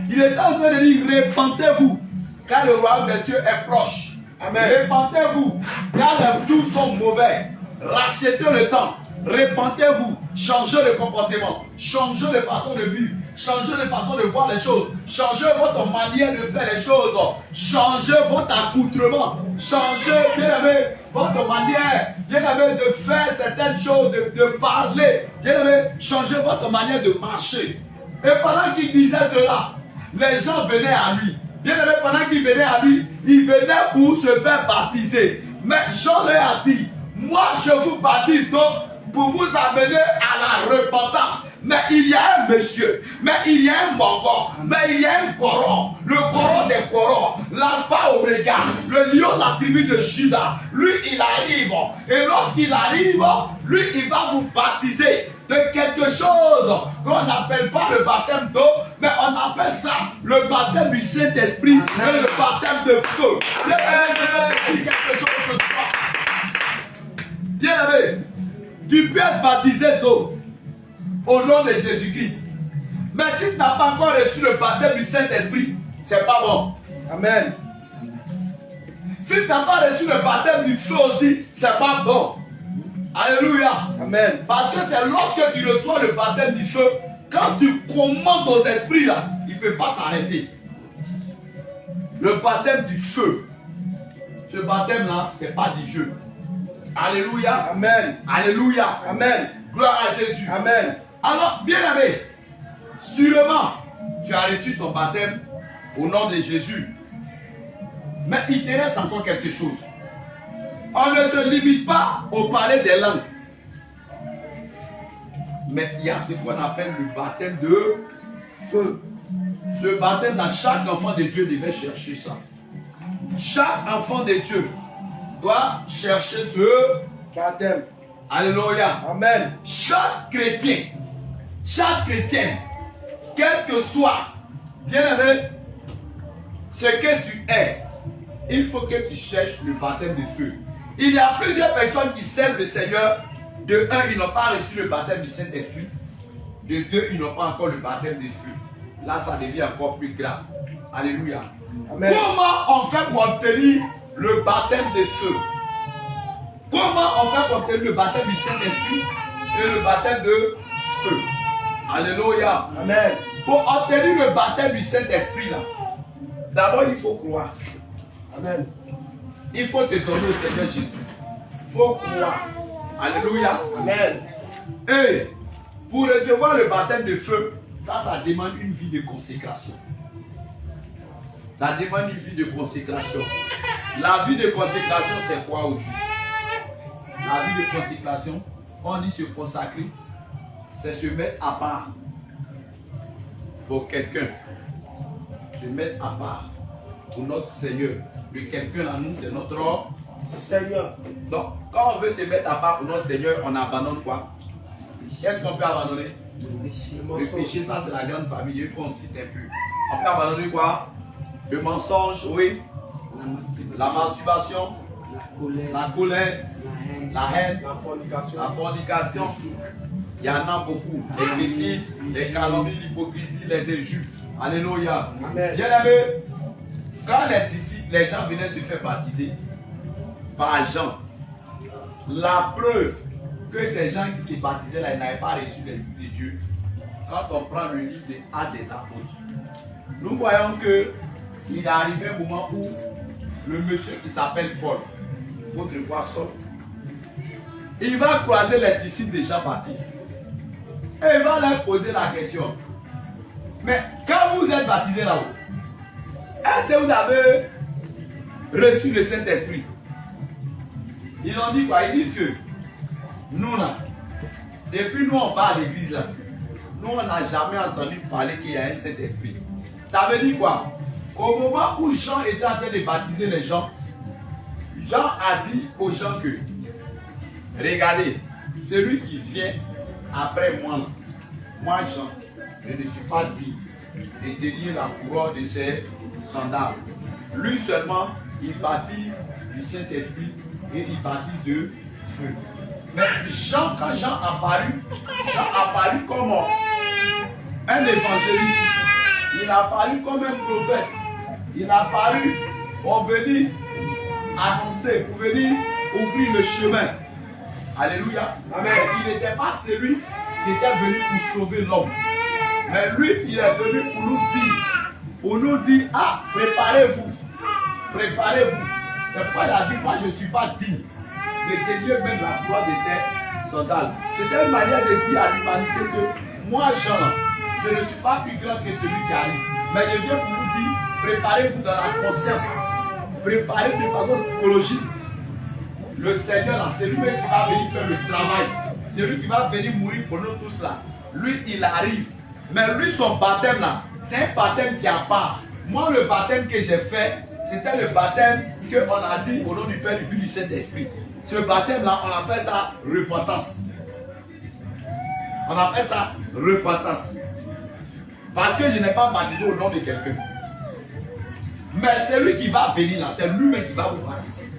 Il était en train de dire, répentez-vous, car le royaume des cieux est proche. Amen. Répentez-vous, car les jours sont mauvais. Rachetez le temps. Répentez-vous, changez de comportement, changez de façon de vivre, changez de façon de voir les choses, changez votre manière de faire les choses, changez votre accoutrement, changez, bien aimé, votre manière, bien aimé, de faire certaines choses, de parler, bien aimé, changez votre manière de marcher. Et pendant qu'il disait cela, les gens venaient à lui. Bien aimé, pendant qu'il venait à lui, il venait pour se faire baptiser. Mais Jean leur a dit, moi je vous baptise donc pour vous amener à la repentance. Mais il y a un monsieur, mais il y a un mongol, mais il y a un coron, le coron des corons, l'alpha oméga, le lion de la tribu de Juda. Lui, il arrive. Et lorsqu'il arrive, lui, il va vous baptiser de quelque chose qu'on n'appelle pas le baptême d'eau, mais on appelle ça le baptême du Saint-Esprit et le baptême de feu. Je vais dire quelque chose ce soir. Bien aimé, tu peux être baptisé d'eau au nom de Jésus-Christ. Mais si tu n'as pas encore reçu le baptême du Saint-Esprit, c'est pas bon. Amen. Si tu n'as pas reçu le baptême du feu aussi, c'est pas bon. Alléluia. Amen. Parce que c'est lorsque tu reçois le baptême du feu, quand tu commandes aux esprits là, il ne peut pas s'arrêter. Le baptême du feu, ce baptême là, c'est pas du jeu. Alléluia. Amen. Alléluia. Amen. Gloire à Jésus. Amen. Alors, bien aimé, sûrement, tu as reçu ton baptême au nom de Jésus. Mais il te reste encore quelque chose. On ne se limite pas au parler des langues. Mais il y a ce qu'on appelle le baptême de feu. Ce baptême, dans chaque enfant de Dieu devait chercher ça. Chaque enfant de Dieu doit chercher ce baptême. Alléluia. Amen. Chaque chrétien, quel que soit, bien-aimé, ce que tu es, il faut que tu cherches le baptême de feu. Il y a plusieurs personnes qui servent le Seigneur. De un, ils n'ont pas reçu le baptême du Saint-Esprit. De deux, ils n'ont pas encore le baptême de feu. Là, ça devient encore plus grave. Alléluia. Amen. Comment on fait pour obtenir le baptême de feu? Comment on fait pour obtenir le baptême du Saint-Esprit et le baptême de feu? Alléluia. Amen. Pour obtenir le baptême du Saint-Esprit, là, d'abord il faut croire. Amen. Il faut te donner au Seigneur Jésus. Il faut croire. Alléluia. Amen. Et pour recevoir le baptême de feu, ça demande une vie de consécration. Ça demande une vie de consécration. La vie de consécration, c'est quoi aujourd'hui? La vie de consécration, on dit se consacrer, c'est se mettre à part pour quelqu'un. Se mettre à part pour notre Seigneur. Le quelqu'un là, nous, c'est notre Seigneur. Donc, quand on veut se mettre à part pour notre Seigneur, on abandonne quoi? Qu'est-ce qu'on peut abandonner? Le péché, ça c'est la grande famille, qu'on cite un peu. On peut abandonner quoi? Le mensonge, oui. La masturbation, la colère, la haine, la fornication. Il y en a beaucoup. Les critiques, les calomnies, l'hypocrisie, les injures. Alléluia. Amen. Bien aimé, quand les disciples, les gens venaient se faire baptiser par Jean, la preuve que ces gens qui se baptisaient là, ils n'avaient pas reçu l'Esprit de Dieu. Quand on prend le livre des Actes des Apôtres, nous voyons que il est arrivé un moment où le monsieur qui s'appelle Paul, autrefois Saul, il va croiser les disciples de Jean-Baptiste et il va leur poser la question. Mais quand vous êtes baptisés là-haut, est-ce que vous avez reçu le Saint-Esprit? Ils ont dit quoi? Ils disent que nous là, depuis nous on va à l'église là, nous on n'a jamais entendu parler qu'il y a un Saint-Esprit. Ça veut dire quoi? Au moment où Jean était en train de baptiser les gens, Jean a dit aux gens que, regardez, celui qui vient après moi, moi Jean, je ne suis pas digne de délier la couronne de ses sandales. Lui seulement, il baptise du Saint-Esprit et il baptise de feu. Mais Jean, quand Jean apparu comme un évangéliste, il a apparu comme un prophète, il a apparu pour venir annoncer, pour venir ouvrir le chemin. Alléluia. Amen. Il n'était pas celui qui était venu pour sauver l'homme. Mais lui, il est venu pour nous dire, ah, préparez-vous. Préparez-vous. C'est pourquoi il a dit, moi je ne suis pas digne de délier même la gloire de ses sandales. C'était une manière de dire à l'humanité que moi, Jean, je ne suis pas plus grand que celui qui arrive. Mais je viens pour vous dire, préparez-vous dans la conscience. Préparez de façon psychologique. Le Seigneur, c'est lui qui va venir faire le travail. C'est lui qui va venir mourir pour nous tous là. Lui, il arrive. Mais lui, son baptême là, c'est un baptême qui a part. Moi, le baptême que j'ai fait, c'était le baptême qu'on a dit au nom du Père, du Fils, du Saint-Esprit. Ce baptême là, on appelle ça repentance. On appelle ça repentance. Parce que je n'ai pas baptisé au nom de quelqu'un. Mais c'est lui qui va venir là, c'est lui-même qui va vous baptiser.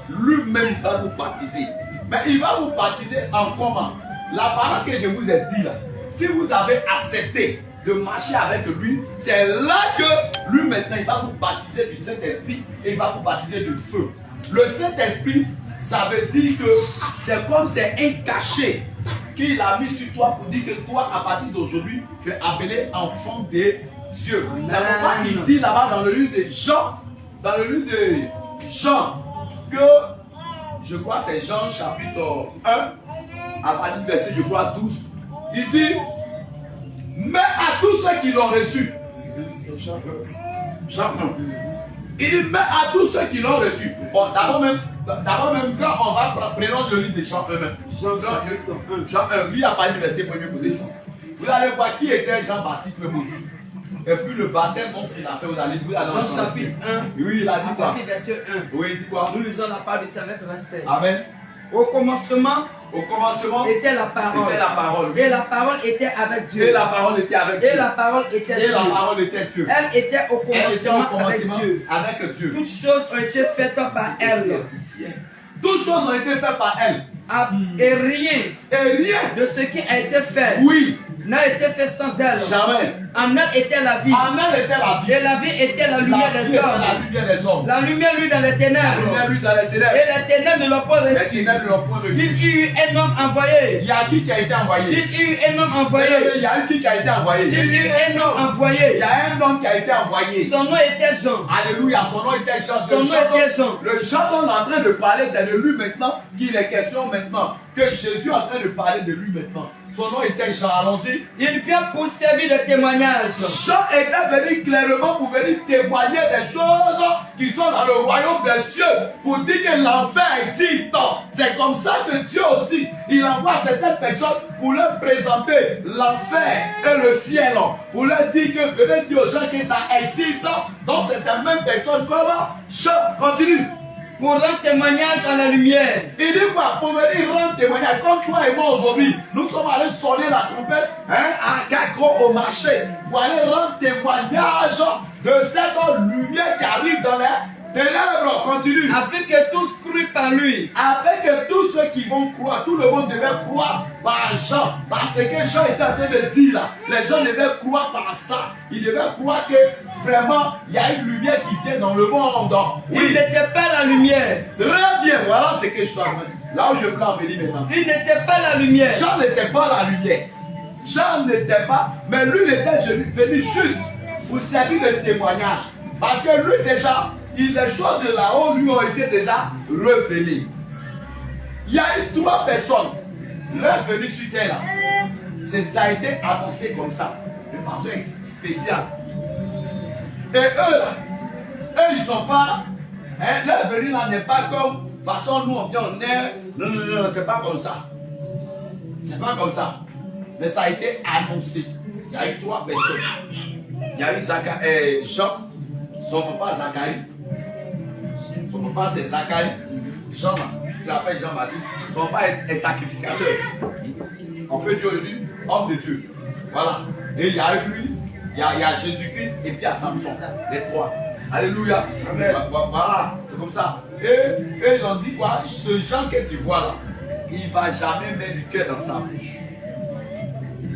Lui-même va vous baptiser. Mais il va vous baptiser en comment? La parole que je vous ai dit là, si vous avez accepté de marcher avec lui, c'est là que lui maintenant il va vous baptiser du Saint-Esprit et il va vous baptiser de feu. Le Saint-Esprit, ça veut dire que c'est comme c'est un cachet qu'il a mis sur toi pour dire que toi, à partir d'aujourd'hui, tu es appelé enfant de Dieu. C'est pourquoi il dit là-bas dans le livre de Jean, que je crois que c'est Jean chapitre 1, à partir du verset, je crois 12, il dit, mais à tous ceux qui l'ont reçu, Jean 1, il dit, mais à tous ceux qui l'ont reçu. Bon, d'abord même quand on va prendre le livre de Jean 1 même. Jean 1, lui a parlé du verset 1er pour descendre. Vous allez voir qui était Jean-Baptiste même au juste. Et puis le baptême dont il a fait, vous allez vous allez Jean entendre. chapitre 1, Oui, il a à dit quoi? partir du verset 1. Oui, il dit quoi? Nous lisons la parole du Seigneur avec respect. Amen. Au commencement Au commencement, était la parole. était la parole. Et la parole était avec Dieu. Et la parole était avec Dieu. Et la parole était Et Dieu. la parole était Dieu. Elle était au Elle était au commencement avec commencement Dieu. avec Dieu. Toutes choses ont été faites par elle. Toutes choses ont été faites par elle. Et rien Et rien, de ce qui a été fait oui, n'a été fait sans elle. jamais. En elle était la vie. En elle était la vie. Et la vie était la lumière La vie des était la hommes. lumière des hommes. La lumière, lui, dans les La ténèbres. lumière, lui, dans les ténèbres. Et les ténèbres ne l'ont pas Les reçu. ténèbres ne l'ont point reçu. Il y eut un homme envoyé. Il y a qui a été envoyé? Il y eut un homme Il envoyé. y a eu qui a été envoyé? Il y eut un homme Il envoyé. y a un homme qui a été envoyé. Son nom était Jean. Alléluia, son nom était Jean. Son nom était Jean. Le Jean dont on est en train de parler, c'est de lui maintenant qu'il est question maintenant. Que Jésus est en train de parler de lui maintenant. Son nom était Jean, allons-y. Il vient pour servir de témoignage. Jean était venu clairement pour venir témoigner des choses qui sont dans le royaume des cieux. Pour dire que l'enfer existe. C'est comme ça que Dieu aussi, il envoie certaines personnes pour leur présenter l'enfer et le ciel. Pour leur dire que venez dire aux gens que ça existe. Donc c'est la même personne. Comment? Jean, continue. Pour rendre témoignage à la lumière. Il dit quoi? Pour venir rendre témoignage. Comme toi et moi aujourd'hui, nous sommes allés sonner la trompette à Kakro au marché. Pour aller rendre témoignage de cette lumière qui arrive dans les ténèbres. Continue. Afin que tous crût par lui. Afin que tous ceux qui vont croire, tout le monde devait croire par Jean. Parce que Jean était en train de dire là. Les gens devaient croire par ça. Ils devaient croire que vraiment il y a une lumière qui vient dans le monde. Il n'était pas la lumière. Très bien, voilà ce que je dois dire. Là où je veux en venir maintenant. Il n'était pas la lumière. Jean n'était pas la lumière. Jean n'était pas, mais lui il était venu juste pour servir de témoignage. Parce que lui déjà, les choses de là-haut lui ont été déjà révélées. Il y a eu 3 personnes. Leur venue sur terre là. Ça a été annoncé comme ça, de façon spéciale. Et eux là, eux ils ne sont pas, leur venue là n'est pas comme façon nous on vient on est. Non, non, non, c'est pas comme ça. C'est pas comme ça. Mais ça a été annoncé. Il y a eu 3 personnes. Il y a eu Jean, son papa Zacharie. Son papa c'est Zacharie. Jean, il s'appelle Jean-Baptiste. Son papa est sacrificateur. On peut dire lui, homme de Dieu. Voilà. Et il y a eu lui, il y a Jésus-Christ et puis il y a Samson. Les 3. Alléluia. Amen. Voilà, c'est comme ça. Et ils ont dit quoi? Ce Jean que tu vois là, il ne va jamais mettre du cœur dans sa bouche.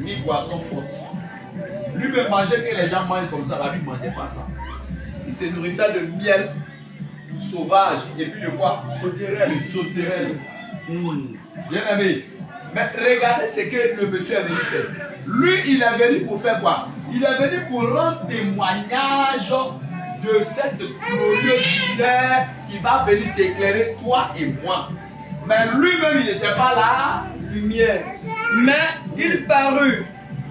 Ni boisson forte. Lui-même mangeait que les gens mangent comme ça, là, lui ne mangeait pas ça. Il se nourrissait de miel sauvage et puis de quoi? Sauterelle. De sauterelle. Bien aimé. Mais regardez ce que le monsieur est venu faire. Lui, il est venu pour faire quoi? Il est venu pour rendre témoignage de cette glorieuse lumière qui va venir t'éclairer toi et moi. Mais lui-même, il n'était pas là. Lumière. Mais il parut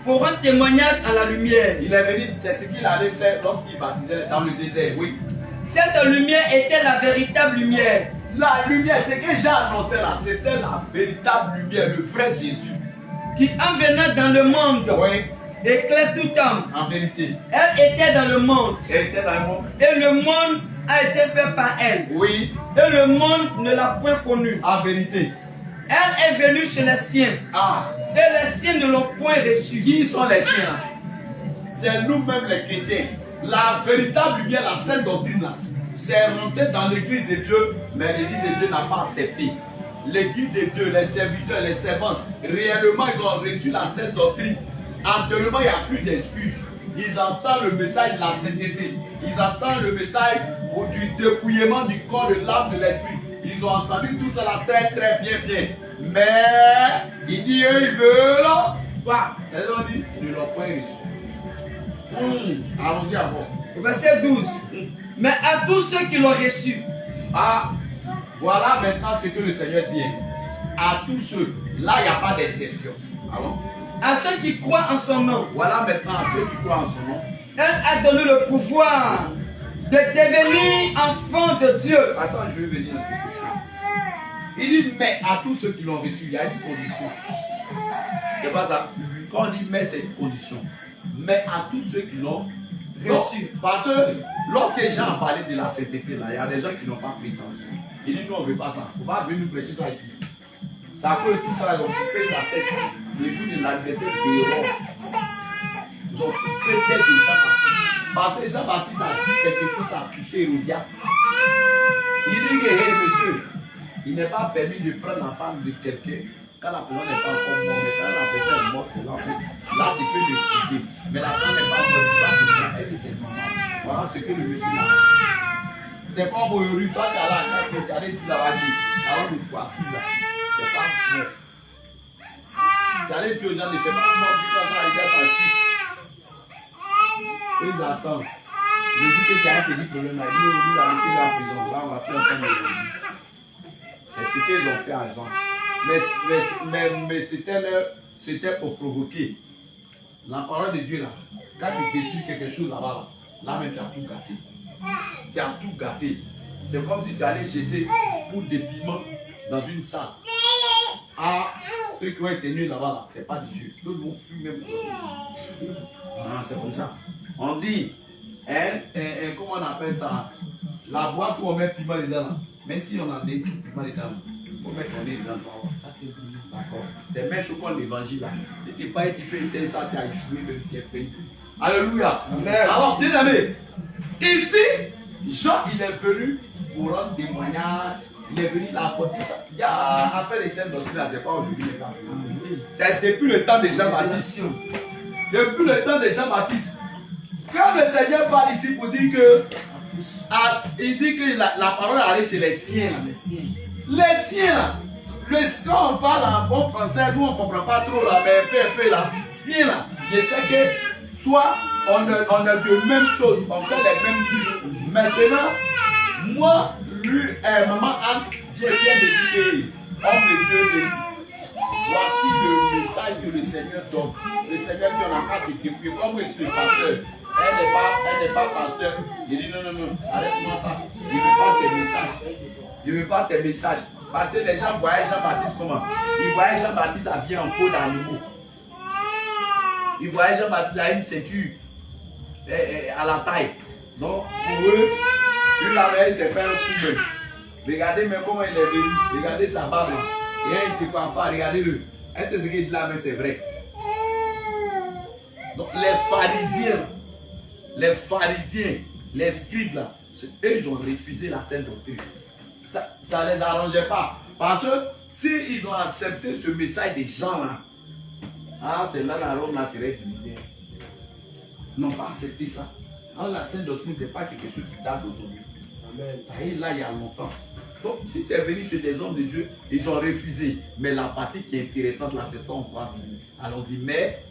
pour rendre témoignage à la lumière. Il est venu, c'est ce qu'il allait faire lorsqu'il baptisait dans le désert, oui. Cette lumière était la véritable lumière. La lumière, ce que j'ai annoncé là, c'était la véritable lumière, le frère Jésus. Qui en venant dans le monde, Oui, éclaire tout homme. en vérité. Elle était dans le monde. Elle était dans le monde. Et le monde a été fait par elle. Oui, Et le monde ne l'a point connue. en vérité. Elle est venue chez les siens. Ah, Et les siens ne l'ont point reçue. qui sont les siens? C'est nous-mêmes les chrétiens. La véritable lumière, la sainte doctrine là, c'est rentré dans l'église de Dieu, mais l'église de Dieu n'a pas accepté. L'église de Dieu, les serviteurs, les servantes, réellement ils ont reçu la sainte doctrine. Actuellement, il n'y a plus d'excuses. Ils entendent le message de la sainteté. Ils entendent le message du dépouillement du corps, de l'âme, de l'esprit. Ils ont entendu tout cela très très bien. Mais, il dit, eux, ils veulent. Bah, ils ont dit, ils ne l'ont pas reçu. Allons-y encore. Verset 12. Mais à tous ceux qui l'ont reçu. Ah, voilà maintenant ce que le Seigneur dit. À tous ceux, là, il n'y a pas d'exception. Alors, À ceux qui croient en son nom. voilà maintenant à ceux qui croient en son nom. Elle a donné le pouvoir de devenir enfant de Dieu. Attends, je vais venir à quelque chose. Il dit, mais à tous ceux qui l'ont reçu, il y a une condition. C'est pas ça. Quand on dit mais, c'est une condition. Mais à tous ceux qui l'ont reçu. Parce que lorsque les gens ont parlé de la sainteté, là, il y a des gens qui n'ont pas pris ça. Ils disent, nous, on ne veut pas ça. On va venir nous prêcher ça ici. Ça peut tout ça, ils ont coupé sa tête. Le jour de l'adversaire de Rome. Ils ont coupé la tête de Jean-Baptiste. Parce que Jean-Baptiste a dit quelque chose à toucher Hérodias. Il dit que, hey, monsieur, il n'est pas permis de prendre la femme de quelqu'un quand la personne n'est pas encore morte. Mais quand la personne est morte, là tu peux l'étudier. Mais la femme n'est pas morte, tu vas te dire, elle c'est maman. Voilà ce que le monsieur a dit. C'est comme au Yoruba, toi tu as là, quand tu as dit, tu l'as dit, avant de coiffure là, c'est pas mort. Tu as dit aux gens, c'est pas mort, puis quand ça arrive à ta cuisse. Ils attendent. Je dis que tu as un petit problème là, il dit, on va arrêter la prison, là on va plus entendre le Yoruba. C'est ce qu'ils ont fait à Jean. Mais c'était pour provoquer. La parole de Dieu là, quand tu détruis quelque chose là-bas, là même tu as tout gâté. Tu as tout gâté. C'est comme si tu allais jeter pour des piments dans une salle. Ah, ceux qui ont été nus là-bas, là, c'est pas du Dieu. D'autres vont fumer même. Ah, c'est comme ça. On dit, comment on appelle ça? La boîte où on met piment dedans là. Même si on a des piments dedans, il faut mettre ton nez dedans. D'accord. C'est même chose comme l'évangile là. Si tu n'es pas équipé, ça tu as échoué même si tu es fait. Alléluia. Amen. Alors, bien aimé, ici, Jean il est venu pour rendre témoignage. Il est venu apporter ça. Il y a après les scènes doctrines là, c'est pas aujourd'hui les temps. C'est depuis le temps de Jean-Baptiste. Depuis le temps de Jean-Baptiste. Quand le Seigneur parle ici pour dire que il dit que la parole arrive chez les siens. Les siens là. Quand on parle en bon français, nous on ne comprend pas trop là, mais un peu là. Siens là. Je sais que soit on a de même chose, on fait les mêmes trucs. Maintenant, moi, lui, maman Anne vient de dire que homme de Dieu dit. Voici le message que le Seigneur donne. Le Seigneur dit on n'a pas s'équiper. Comme je suis le pasteur, elle n'est pas pasteur. Il dit non, arrête-moi ça. Je ne veux pas tes messages. Je ne veux pas tes messages. Parce que les gens voyaient Jean-Baptiste comment? Ils voyaient Jean-Baptiste habillé en peau d'animaux. Ils voyaient Jean-Baptiste avec une ceinture à la taille. Donc pour eux, lui là-bas, il s'est fait un fou. Regardez même comment il est venu. Regardez sa barbe là. Et il ne se croit pas, regardez-le. Est-ce que ce qu'il dit là, mais c'est vrai? Donc les pharisiens, les scribes là, eux ils ont refusé la sainte doctrine. Ça ne les arrangeait pas. Parce que s'ils ont accepté ce message des gens là, ah c'est là la Rome là serait divisée. Ils n'ont pas accepté ça. Alors la sainte doctrine, ce n'est pas quelque chose qui date d'aujourd'hui. Ça y est là il y a longtemps. Donc, si c'est venu chez des hommes de Dieu, ils ont refusé. Mais la partie qui est intéressante, là, c'est ça, on va venir. Allons-y, mais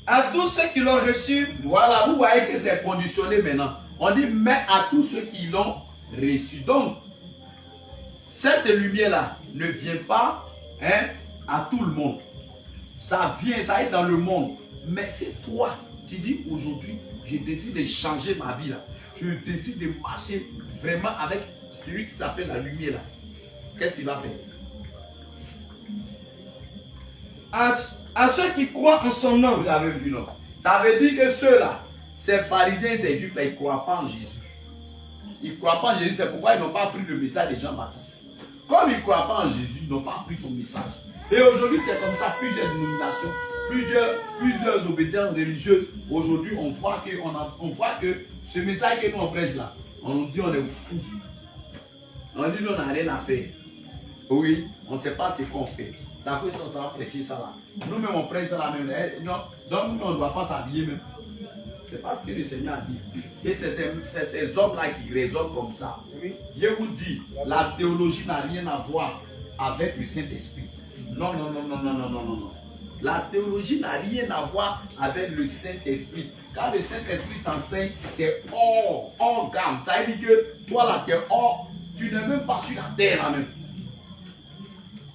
à tous ceux qui l'ont reçu, voilà, vous voyez que c'est conditionné maintenant. On dit, mais à tous ceux qui l'ont reçu. Donc, cette lumière-là ne vient pas à tout le monde. Ça vient, ça est dans le monde. Mais c'est toi, tu dis aujourd'hui, je décide de changer ma vie là. Je décide de marcher vraiment avec celui qui s'appelle la lumière là. Qu'est-ce qu'il va faire? À ceux qui croient en son nom. Vous avez vu, non? Ça veut dire que ceux-là, ces pharisiens, ces juifs là, ils ne croient pas en Jésus. Ils ne croient pas en Jésus, c'est pourquoi ils n'ont pas pris le message de Jean-Baptiste. Comme ils ne croient pas en Jésus, ils n'ont pas pris son message. Et aujourd'hui, c'est comme ça, plusieurs dénominations, plusieurs obédiences religieuses. Aujourd'hui, on voit que ce message que nous on prêche là, on dit on est fou. On dit nous on n'a rien à faire. Oui, on ne sait pas ce qu'on fait. C'est à cause qu'on va prêcher ça là. Nous-mêmes on prêche ça là même. Non, donc nous on ne doit pas s'habiller même. C'est pas ce que le Seigneur a dit. Et c'est ces hommes-là qui raisonnent comme ça. Dieu vous dit, la théologie n'a rien à voir avec le Saint-Esprit. Non. La théologie n'a rien à voir avec le Saint-Esprit. Quand le Saint-Esprit t'enseigne, c'est hors gamme. Ça veut dire que toi là, tu es hors. Tu n'es même pas sur la terre là même.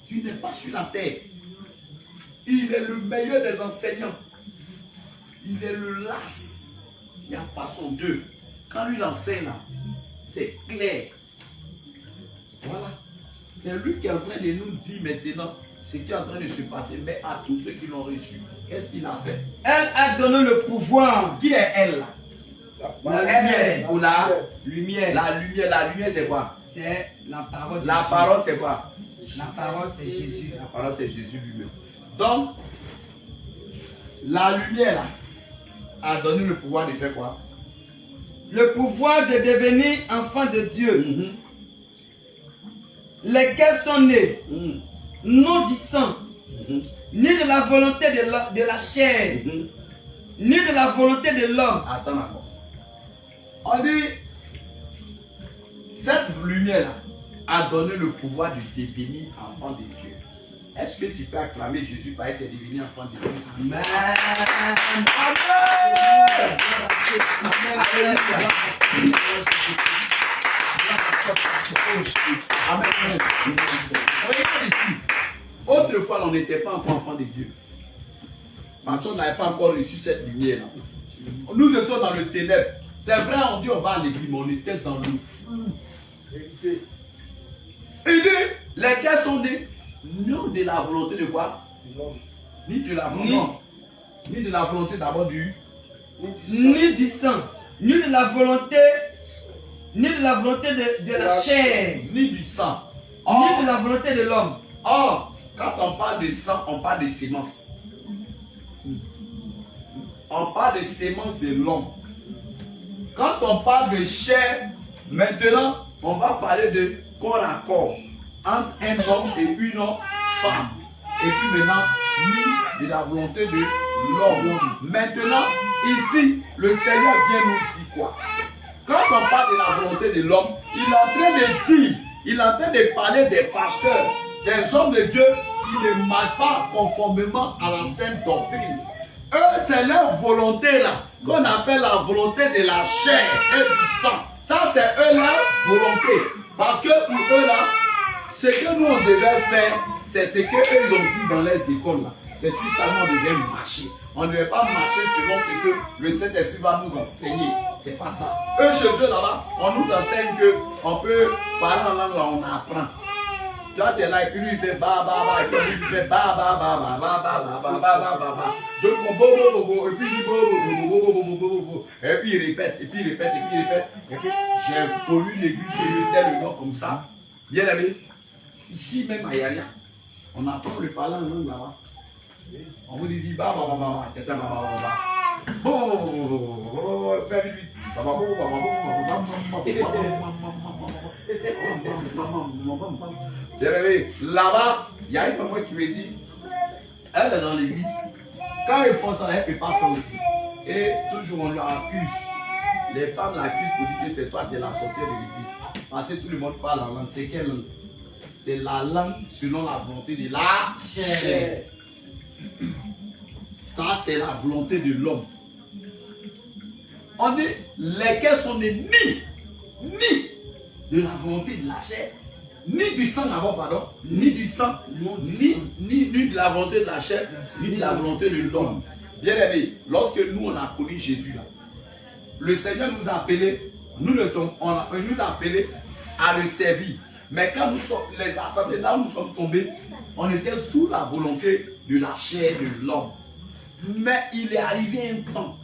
Tu n'es pas sur la terre. Il est le meilleur des enseignants. Il est le las. Il n'y a pas son Dieu. Quand lui l'enseigne là, c'est clair. Voilà. C'est lui qui est en train de nous dire maintenant ce qui est en train de se passer, mais à tous ceux qui l'ont reçu. Qu'est-ce qu'il a fait? Elle a donné le pouvoir. Qui est elle là? La Elle lumière. ou la Lumière. La lumière c'est quoi? C'est la parole. de La Dieu. parole c'est quoi? La parole, c'est Jésus. La parole c'est Jésus lui-même. Donc, la lumière là, a donné le pouvoir de faire quoi? Le pouvoir de devenir enfant de Dieu. Lesquels sont nés, non du sang, ni de la volonté de la chair, ni de la volonté de l'homme. Attends d'abord. On dit, cette lumière-là a donné le pouvoir de devenir enfant de Dieu. Est-ce que tu peux acclamer Jésus par être devenu enfant de Dieu? Amen. Amen. Regardez ici. Autrefois, on n'était pas encore enfant de Dieu. Parce qu'on n'avait pas encore reçu cette lumière-là. Nous étions dans le ténèbre. C'est vrai, on dit on va à l'église, mais on était dans le flou. Et lesquels sont nés? Non de la volonté de quoi? Ni de la volonté. Ni de la volonté d'abord Ni du sang, ni de la volonté, ni de la volonté de la chair, ni du sang. ni de la volonté de l'homme. Or, quand on parle de sang, on parle de sémence. On parle de sémence de l'homme. Quand on parle de chair, maintenant, on va parler de corps à corps entre un homme et une femme. Et puis maintenant, ni de la volonté de l'homme. Maintenant, ici, le Seigneur vient nous dire quoi? Quand on parle de la volonté de l'homme, il est en train de dire, il est en train de parler des pasteurs, des hommes de Dieu qui ne marchent pas conformément à la sainte doctrine. Eux, c'est leur volonté là, qu'on appelle la volonté de la chair et du sang. Ça, c'est eux leur volonté. Parce que pour eux là, ce que nous on devait faire, c'est ce qu'eux ont dit dans les écoles là. C'est sur ça qu'on devait marcher. On ne devait pas marcher selon ce que le Saint-Esprit va nous enseigner. C'est pas ça. Eux, chez eux là-bas, on nous enseigne qu'on peut parler en langue là, on apprend. Toi, tu es là et puis lui il fait ba ba ba, et puis lui il fait ba ba ba ba ba ba ba ba ba ba ba. Donc on bo bo bo bo, et puis il dit bo bo bo bo bo bo bo bo, et puis il répète, et puis il répète, et puis il répète. Et puis j'ai connu l'église que je tel le nom comme ça. Bien aimé. Ici même à Yaria, on apprend le parler en langue là-bas. On vous dit ba ba ba ba ba, tata ba ba ba ba. Oh, fais vite. Ba ba ba ba ba ba. Là-bas, il y a une maman qui me dit, elle est dans l'église. Quand ils font ça, elle ne peut pas faire aussi. Et toujours on l'accuse. Les femmes l'accusent pour dire que c'est toi qui es la sorcière de l'église. Parce que tout le monde parle en langue. C'est quelle langue? C'est la langue selon la volonté de la chair. Ça, c'est la volonté de l'homme. On dit, lesquels sont ni de la volonté de la chair, ni du sang d'abord, pardon, ni du sang, ni de la volonté de la chair, ni de la volonté de l'homme. Bien aimé, lorsque nous on a connu Jésus là, le Seigneur nous a appelés, nous a appelés à le servir. Mais quand nous sommes, les assemblées là où nous sommes tombés, on était sous la volonté de la chair de l'homme. Mais il est arrivé un temps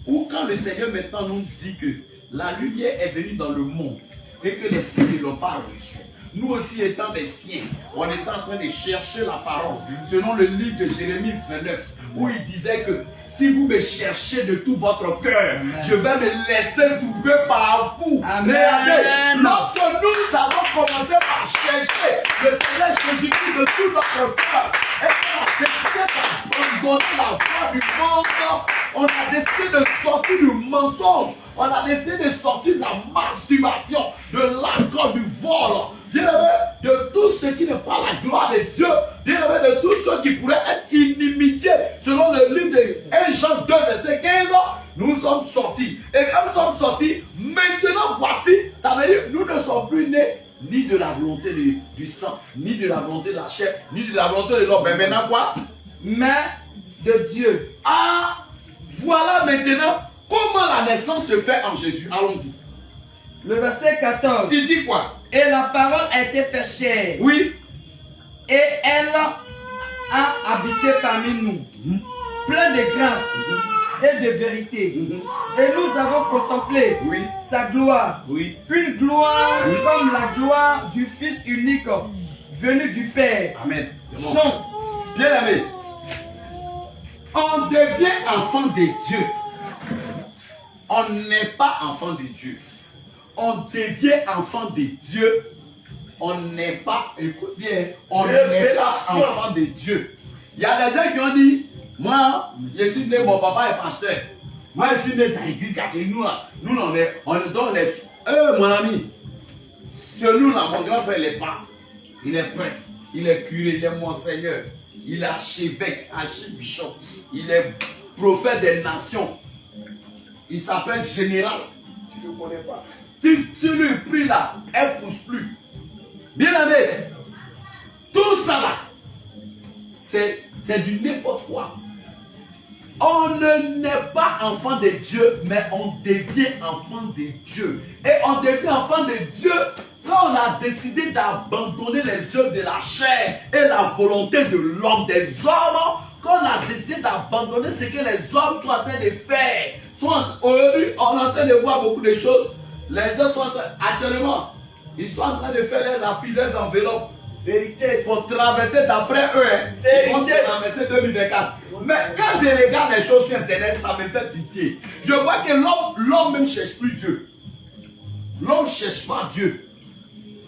où quand le Seigneur maintenant nous dit que la lumière est venue dans le monde et que les siens ne l'ont pas reçu. Nous aussi étant des siens, on était en train de chercher la parole selon le livre de Jérémie 29 où il disait que si vous me cherchez de tout votre cœur, je vais me laisser trouver par vous. Regardez, lorsque nous avons commencé par chercher le Seigneur Jésus-Christ de tout notre cœur et qu'on a décidé d'abandonner la voie du monde, on a décidé de sortir du mensonge, on a décidé de sortir de la masturbation, de l'alcool, du vol, de tout ce qui n'est pas la gloire de Dieu, de tout ce qui pourrait être inimitié, selon le livre de 1 Jean 2, verset 15, nous sommes sortis. Et quand nous sommes sortis, maintenant voici, ça veut dire nous ne sommes plus nés ni de la volonté du sang, ni de la volonté de la chair, ni de la volonté de l'homme. Mais maintenant quoi? Mais de Dieu. Ah, voilà maintenant comment la naissance se fait en Jésus. Allons-y. Le verset 14. Il dit quoi? Et la parole a été faite chair. Oui. Et elle a habité parmi nous. Plein de grâce et de vérité. Et nous avons contemplé Oui. sa gloire. Oui. Une gloire comme la gloire du Fils unique venu du Père. Amen. Chant. Bien aimé. On devient enfant de Dieu. On n'est pas enfant de Dieu. On devient enfant de Dieu. On n'est pas, écoute bien, on n'est pas enfant de Dieu. Il y a des gens qui ont dit, moi, je suis né, mon papa est pasteur. Moi, je suis né dans l'église catholique. Nous, on est, mon ami, que nous, là, mon grand frère, il est pas. Il est prêtre, il est curé, il est monseigneur, il est archevêque, archbishop, il est prophète des nations. Il s'appelle général. Tu ne le connais pas. Tu lui pries là, elle ne pousse plus. Bien aimé, tout ça là, c'est du n'importe quoi. On ne n'est pas enfant de Dieu, mais on devient enfant de Dieu. Et on devient enfant de Dieu quand on a décidé d'abandonner les œuvres de la chair et la volonté de l'homme, des hommes. Quand on a décidé d'abandonner ce que les hommes sont en train de faire. Aujourd'hui, on est en train de voir beaucoup de choses. Les gens sont en train, actuellement, ils sont en train de faire les affiches, les enveloppes. Vérité, pour traverser d'après eux, ils vont traverser 2024. Mais quand je regarde les choses sur internet, ça me fait pitié. Je vois que l'homme même ne cherche plus Dieu. L'homme ne cherche pas Dieu.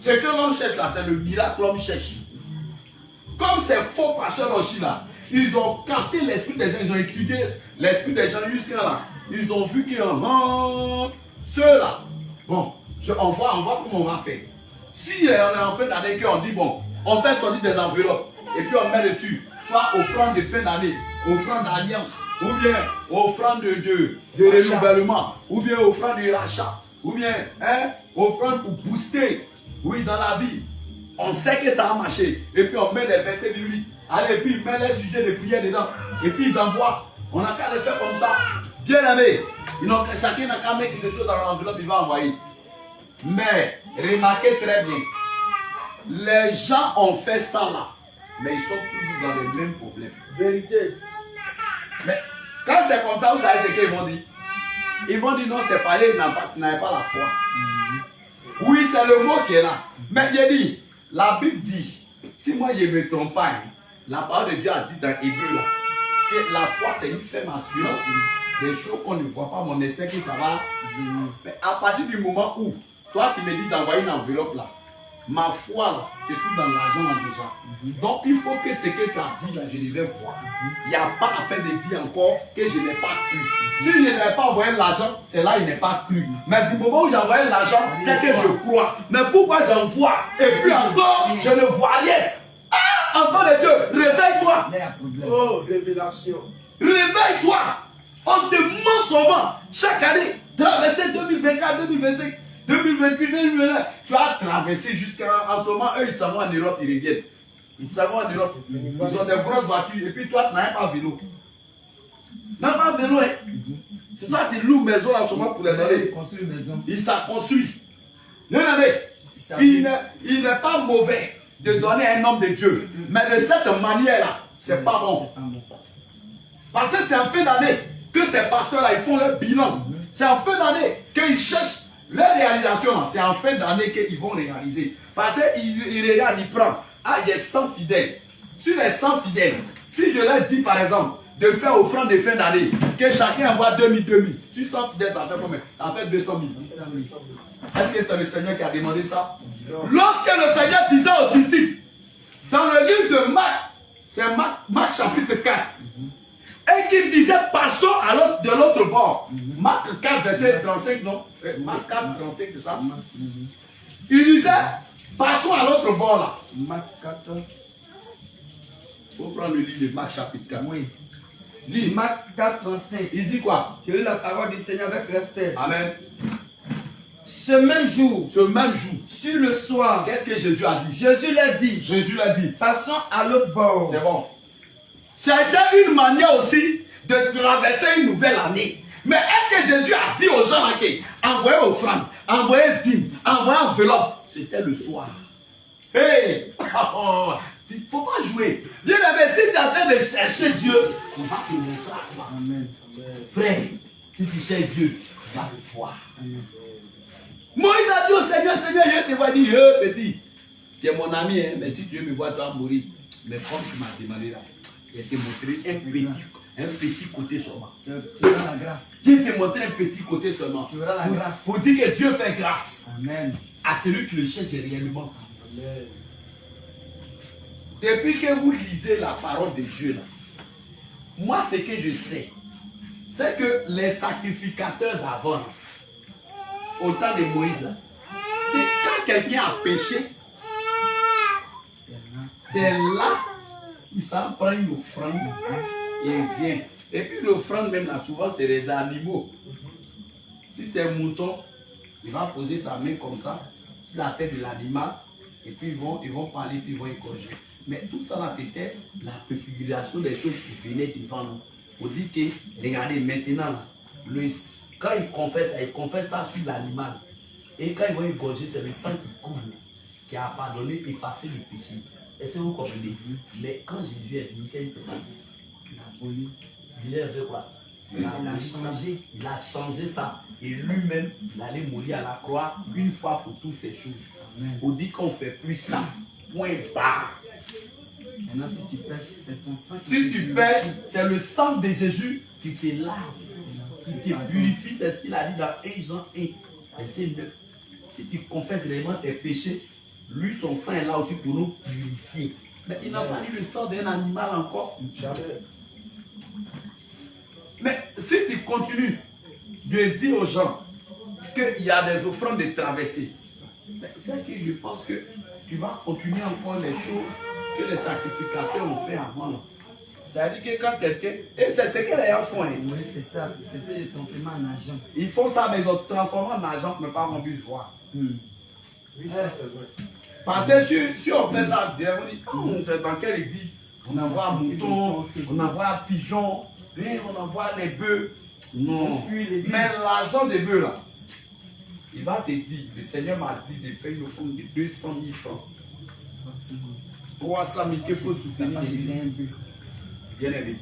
Ce que l'homme cherche là, c'est le miracle que l'homme cherche. Comme ces faux pasteurs aussi là, ils ont capté l'esprit des gens, ils ont étudié l'esprit des gens jusqu'à là. Ils ont vu que ceux-là, bon, on voit comment on va faire. Si on est en fin d'année, qu'on dit bon, on fait sortir des enveloppes et puis on met dessus, soit offrande de fin d'année, offrande d'alliance, ou bien offrande de renouvellement, ou bien offrande de rachat, ou bien offrande pour booster, oui, dans la vie. On sait que ça a marché. Et puis on met les versets bibliques. Allez, et puis ils mettent les sujets de prière dedans. Et puis ils envoient. On n'a qu'à le faire comme ça. Bien aimé. Chacun n'a qu'à mettre quelque chose dans l'enveloppe, il va envoyer. Mais, remarquez très bien. Les gens ont fait ça là. Mais ils sont toujours dans les mêmes problèmes. Vérité. Mais quand c'est comme ça, vous savez ce qu'ils vont dire? Ils vont dire non, c'est pas eux, ils n'avaient pas la foi. Oui, c'est le mot qui est là. Mais j'ai dit, la Bible dit, si moi je ne me trompe pas, la parole de Dieu a dit dans Hébreu là, que la foi c'est une ferme assurance des choses qu'on ne voit pas, mon esprit que ça va. Mais à partir du moment où toi tu me dis d'envoyer une enveloppe là, ma foi là, c'est tout dans l'argent là déjà. Donc il faut que ce que tu as dit là, je devais voir. Il n'y a pas à faire de dire encore que je n'ai pas cru. Si je n'avais pas envoyé l'argent, c'est là il n'est pas cru. Mais du moment où j'ai envoyé l'argent, c'est que je crois. Mais pourquoi j'envoie et puis encore, je ne vois rien? Ah, enfant de Dieu, réveille-toi. Oh, révélation. Réveille-toi. On te ment seulement chaque année. Traverser 2024, 2025, 2028, 2029. Tu as traversé jusqu'à en ce moment. Eux, ils s'en vont en Europe, ils reviennent. Ils s'en vont en Europe. Ils ont des grosses voitures. Et puis toi, tu n'as pas vélo. Non, pas vélo, hein. C'est toi qui loues maison là, chemin pour les donner. Il construit une maison. Il s'en construit. Non, non, mais il n'est pas mauvais de donner un homme de Dieu. Mais de cette manière-là, c'est pas bon. Parce que c'est en fin d'année que ces pasteurs-là, ils font leur bilan. C'est en fin d'année qu'ils cherchent leur réalisation. C'est en fin d'année qu'ils vont réaliser. Parce qu'ils regardent, ils prennent. Ah, il y a 100 fidèles. Sur les 100 fidèles, si je leur dis par exemple, de faire offrande de fin d'année, que chacun envoie 2000. Sur 100 fidèles, ça fait combien? Ça fait 200 000. Est-ce que c'est le Seigneur qui a demandé ça? Lorsque le Seigneur disait aux disciples, dans le livre de Marc, c'est Marc chapitre 4, et qu'il disait, passons de l'autre bord. Marc 4, verset 35, non? Marc 4, 35, c'est ça? Il disait, passons à l'autre bord là. Marc 4. Il faut prendre le livre de Marc chapitre 4. Oui. Lis. Marc 4, 35. Il dit quoi? Je lis la parole du Seigneur avec respect. Amen. Ce même jour, sur le soir, qu'est-ce que Jésus a dit? Jésus l'a dit. Jésus l'a dit. Passons à l'autre bord. C'est bon. C'était une manière aussi de traverser une nouvelle année. Mais est-ce que Jésus a dit aux gens, envoyez offrande, envoyez dîme, envoyez enveloppe? c'était le soir. Hey! Il ne faut pas jouer. Bien aimé, si tu es en train de chercher Dieu, on va te montrer à toi. Amen. Frère, si tu cherches Dieu, tu vas le voir. Moïse a dit au Seigneur, Seigneur, je te vois dire, petit, tu es mon ami, hein, mais si tu veux me voir, tu vas mourir. Mais comme tu m'as demandé là, je vais te montrer un petit côté seulement. Tu verras la grâce. Je vais te montrer un petit côté seulement. Tu verras la grâce. Pour dire que Dieu fait grâce Amen. à celui qui le cherche réellement. Amen. Depuis que vous lisez la parole de Dieu là, moi ce que je sais, c'est que les sacrificateurs d'avant, au temps de Moïse là, quand quelqu'un a péché, c'est là il s'en prend une offrande et il vient. Et puis l'offrande même là, souvent c'est les animaux. Si c'est un mouton, il va poser sa main comme ça sur la tête de l'animal et puis ils vont parler puis ils vont égorger. Mais tout ça là c'était la préfiguration des choses qui venaient devant nous. On dit que, regardez maintenant, là, quand ils confessent ça sur l'animal. Et quand ils vont égorger, c'est le sang qui couvre, qui a pardonné, effacé le péché. Est-ce que vous comprenez? Mais quand Jésus est venu, qu'est-ce qui s'est passé? Il a poli. Jésus a fait quoi? Il a changé ça. Et lui-même, il allait mourir à la croix une fois pour toutes ces choses. On dit qu'on ne fait plus ça. Point barre. Maintenant, si tu pêches, c'est son sang. Si tu pêches, c'est le sang de Jésus qui te lave, qui te purifie. C'est ce qu'il a dit dans 1 Jean 1, verset 9. Si tu confesses réellement tes péchés, lui, son sang est là aussi pour nous purifier. Mais il n'a pas eu le sang d'un animal encore. Jamais. Mais si tu continues de dire aux gens qu'il y a des offrandes de traversée, c'est que je pense que tu vas continuer encore les choses que les sacrificateurs ont fait avant. C'est-à-dire que quand quelqu'un... Et c'est ce que les gens font. Hein. Oui, c'est ça. C'est ça le transformer en argent. Ils font ça, mais ils ont transformé en argent pour ne pas qu'on puisse voir. Oui, ça c'est vrai. Parce que si on fait ça, on dit, on fait dans quelle église? On envoie un mouton, on envoie un pigeon, on envoie les bœufs. Non. Mais l'argent des bœufs là, il va te dire, le Seigneur m'a dit de faire une offrande de 200 000 francs. 300 000 qu'il faut soutenir l'église. Bien aimé.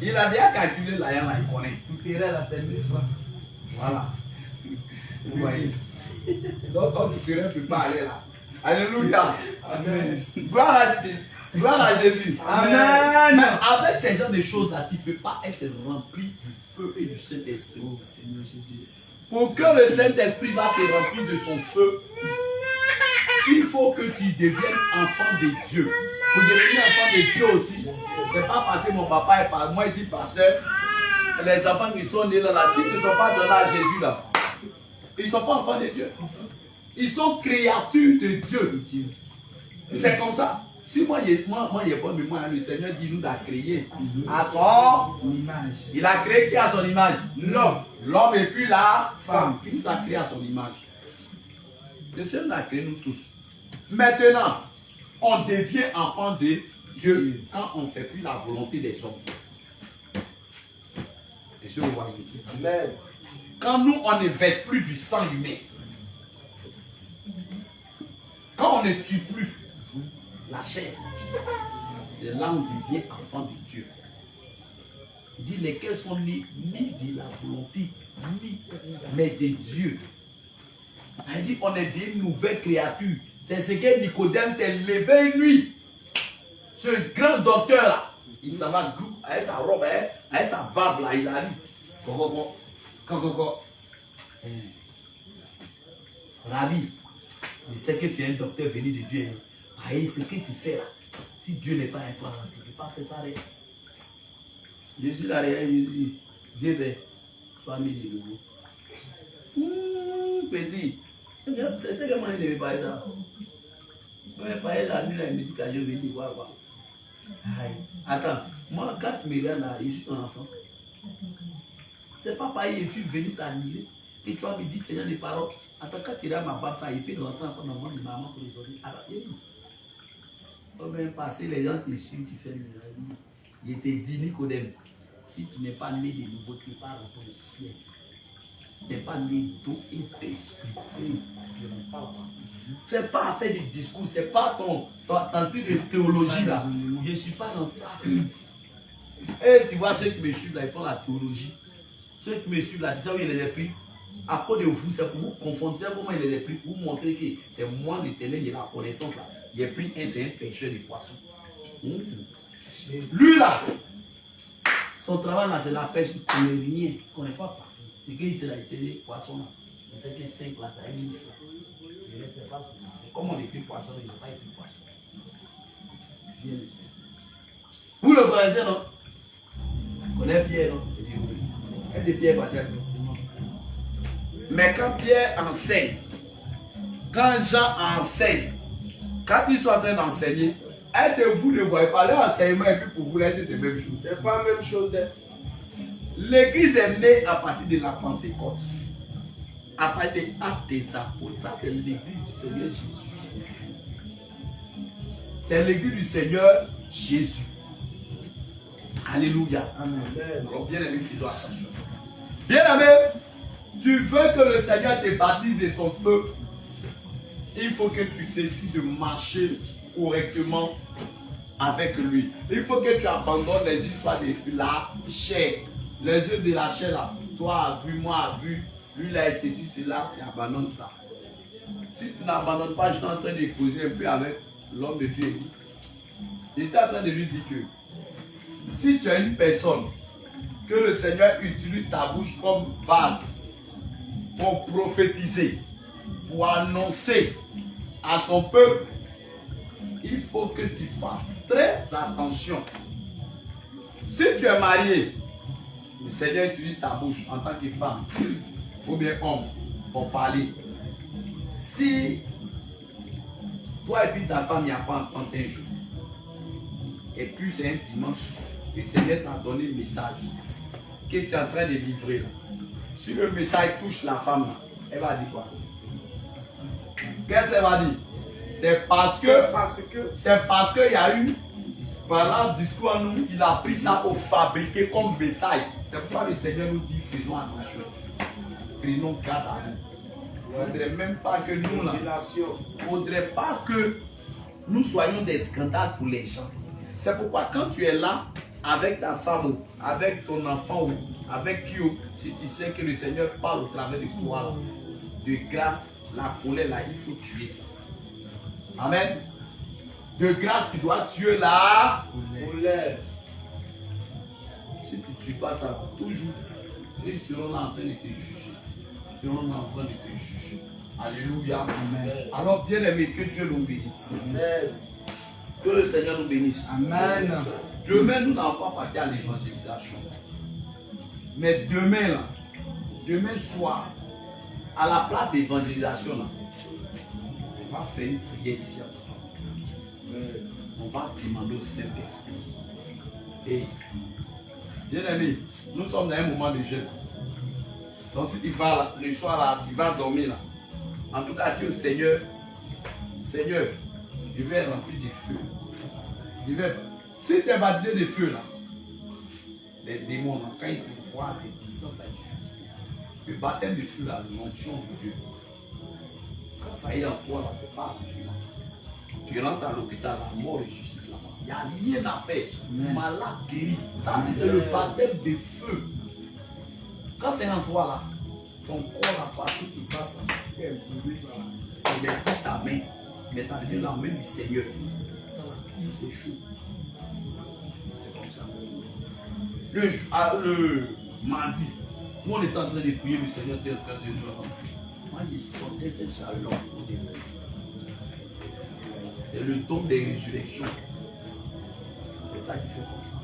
Il a déjà calculé là, il connaît. Tout est là, c'est 1000 francs. Voilà. Vous voyez. Donc, comme tu ne peux pas aller là. Alléluia. Amen. Gloire à Jésus. Amen. Mais avec ces genres de choses-là, tu ne peux pas être rempli du feu et du Saint-Esprit. Oh, Seigneur Jésus. Pour que le Saint-Esprit va te remplir de son feu, il faut que tu deviennes enfant de Dieu. Pour devenir enfant de Dieu aussi, ce n'est pas parce que mon papa est par moi ici, pasteur. Les enfants qui sont nés là, s'ils ne sont pas donnés à Jésus là, ils ne sont pas enfants de Dieu. Ils sont créatures de Dieu. C'est comme ça. Si moi, le Seigneur dit nous a créé à son Image. Il a créé qui à son image? L'homme. L'homme et puis la femme. Il nous a créé à son image. Le Seigneur nous a créé nous tous. Maintenant, on devient enfant de Dieu quand on ne fait plus la volonté des hommes. Et je vous voyez. Amen. Quand nous, on ne verse plus du sang humain. Quand on ne tue plus la chair, c'est là où on devient enfant de Dieu. Il dit lesquels sont nés ni de la volonté, ni mais de Dieu. Il dit on est des nouvelles créatures. C'est ce que Nicodème s'est levé une nuit. Ce grand docteur là, il s'en va avec sa robe, avec sa barbe là, il arrive. Rabbi, je sais que tu es un docteur venu de Dieu. Aïe, ce que tu fais là, si Dieu n'est pas avec toi, tu ne peux pas faire ça. Jésus là, il dit, viens vers, sois mis de nouveau. Petit, c'est comment il ne veut pas ça. Il ne veut pas la nuit, la musique, je vais dire voir quoi. Attends, moi quand tu me regardes là, je suis ton enfant. C'est pas pareil, je suis venu t'annuler. Et tu vas me dire, Seigneur, des paroles. Attends, quand tu regardes ma barbe, ça, il peut rentrer encore dans le monde de maman pour les autres. Alors, on va même passer, les gens te chient, tu fais une. Il te dit, Nicodème, si tu n'es pas né de nouveau, tu n'es pas rentré au ciel. Tu n'es pas né d'eau et d'esprit. C'est pas à faire des discours, c'est pas ton truc de théologie là. Je ne suis pas dans ça. Et tu vois ceux qui me suivent là, ils font la théologie. Ceux qui me suivent là, tu sais où il les a pris. À cause de vous, c'est pour vous confondre. C'est comment il les a pris, pour vous montrer que c'est moi l'éternel, il y a la connaissance là. Il a pris c'est un pêcheur de poissons. Lui là, son travail là, c'est la pêche, il ne connaît rien, il ne connaît pas. C'est qu'il c'est là, c'est des poissons là. Il sait que 5 là, ça a une fois. Je ne sais pas comment on écrit poisson, il n'a pas écrit poisson. Vous le connaissez, non? Vous connaissez Pierre, non? Est-ce que Pierre va dire? Mais quand Pierre enseigne, quand Jean enseigne, quand ils sont en train d'enseigner, est-ce que vous ne voyez pas leur enseignement et puis pour vous, est-ce que c'est la même chose? C'est pas la même chose. L'église est née à partir de la Pentecôte. À partir des actes des apôtres. Ça, c'est l'église du Seigneur Jésus. C'est l'église du Seigneur Jésus. Alléluia. Amen. Alors, bien aimé, c'est attention. Bien aimé, tu veux que le Seigneur te baptise de son feu. Il faut que tu décides de marcher correctement avec lui. Il faut que tu abandonnes les histoires de la chair. Les yeux de la chair là. Toi a vu, moi a vu. Lui là, ceci, cela, tu abandonnes ça. Si tu n'abandonnes pas, je suis en train de causer un peu avec l'homme de Dieu. J'étais en train de lui dire que si tu as une personne, que le Seigneur utilise ta bouche comme vase pour prophétiser, pour annoncer à son peuple, il faut que tu fasses très attention. Si tu es marié, le Seigneur utilise ta bouche en tant que femme ou bien homme pour parler. Si toi et puis ta femme n'y a pas en 31 jours, et puis c'est un dimanche, le Seigneur t'a donné un message que tu es en train de livrer. Si le message touche la femme, elle va dire quoi? Qu'est-ce qu'elle va dire? C'est parce qu'il y a eu, par le discours à nous, il a pris ça pour fabriquer comme message. C'est pourquoi le Seigneur nous dit, faisons attention. Prenons garde à nous. Il ne faudrait même pas que nous, là, il ne faudrait pas que nous soyons des scandales pour les gens. C'est pourquoi quand tu es là, avec ta femme, ou avec ton enfant, ou avec qui, si tu sais que le Seigneur parle au travers de toi, là, de grâce, la colère, là, il faut tuer ça. Amen. De grâce, tu dois tuer la colère. Si tu ne tues pas ça, toujours, ils seront là en train de te juger. Ils seront là en train de te juger. Alléluia. Amen. Alors, bien aimé, que Dieu nous bénisse. Amen. Que le Seigneur nous bénisse. Amen. Demain, nous n'allons pas partir à l'évangélisation. Mais demain, là, demain soir, à la place d'évangélisation, là, on va faire une prière ici ensemble. On va demander au Saint-Esprit. Et, bien aimé, nous sommes dans un moment de jeûne. Donc si tu vas là, le soir là, tu vas dormir là. En tout cas, dis au Seigneur, Seigneur, je vais remplir de feu. Si tu es baptisé de feu là, les démons là, quand ils te voient à des distances, le baptême de feu là, l'onction de Dieu. Quand ça est en toi là, c'est pas Dieu là. Tu rentres à l'hôpital, la mort est juste là-bas. Il n'y a rien à faire. Malade guéri. Ça c'est le baptême de feu. Quand c'est en toi là, ton corps là, partout qui passe, c'est de ta main. Mais ça devient la main du Seigneur. Ça là, c'est chaud. C'est comme ça. Le mardi, nous on était en train de prier, le Seigneur était en train de nous rendre. Moi j'ai sorti cette chaleur au début. C'est le don des résurrections. C'est ça qui fait comme ça.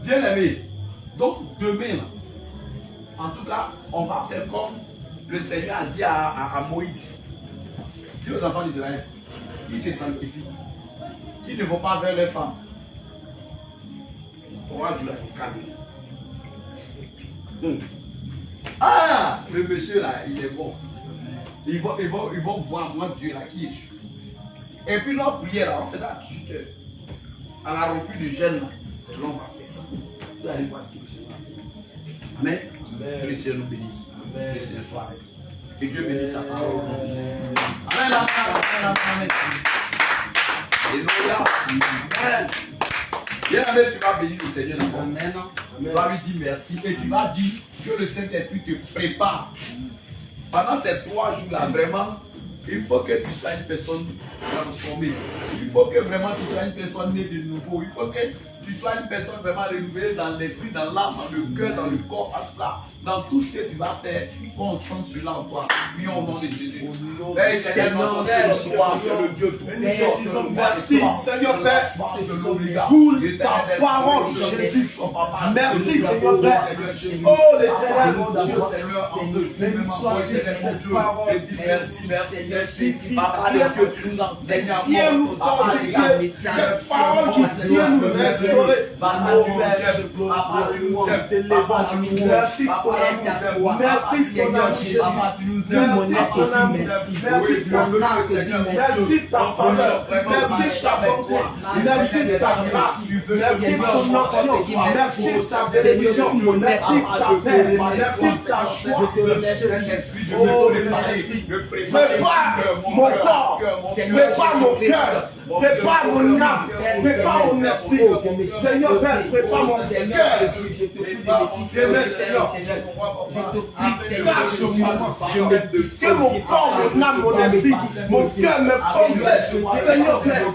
Bien aimé. Donc demain, là, en tout cas, on va faire comme le Seigneur a dit à Moïse. Dis aux enfants d'Israël, qui se sanctifient, qui ne vont pas vers les femmes. On va jouer au calme. Ah, le monsieur là, il est bon. Ils vont voir moi Dieu là qui est sûr. Et puis notre prière là, on fait ça tout de suite. À la remplie de jeûne, c'est là on va faire ça. Vous allez voir ce que le Seigneur a fait. Amen. Que le Seigneur nous bénisse. Que le Seigneur soit avec nous. Que Dieu bénisse sa parole. Amen, amen, amen. Alléluia. Amen. Bien-aimé, tu vas bénir le Seigneur d'abord. Amen. Tu vas lui dire merci et tu vas dire que le Saint-Esprit te prépare. Pendant ces 3 jours-là, vraiment, il faut que tu sois une personne transformée. Il faut que vraiment tu sois une personne née de nouveau. Il faut que tu sois une personne vraiment renouvelée dans l'esprit, dans l'âme, dans le cœur, dans le corps, en tout cas, dans tout ce que tu vas faire, qu'on sente cela en toi. Oui, au nom de Jésus. Père, Seigneur, ce soir, c'est le Dieu tout-puissant. Merci, Seigneur Père, pour ta parole, Jésus. Merci, Seigneur Père. Oh, l'éternel, mon Dieu, Seigneur, béni soit-il pour ta parole. Merci, Papa, de ce que tu nous enseignes à Viens-nous fortifier, les paroles qui viennent nous restaurer. Papa, tu nous aimes. Papa, tu nous aimes. Papa, tu nous aimes. Merci pour l'amour. Merci Seigneur Jésus. Papa, tu nous aimes. Merci pour l'amour. Merci pour l'amour. Merci ta faveur. Merci ta bonté. Merci ta grâce. Merci ton onction. Merci ta bénédiction. Merci ta paix. Merci ta joie. Prépare mon corps. Prépare mon cœur. Prépare mon âme. Prépare mon esprit. Seigneur Père, prépare mon cœur. Je te prie, Seigneur. Je te prie, Seigneur. Que mon corps, mon âme, mon esprit, mon cœur me promène. Seigneur Père,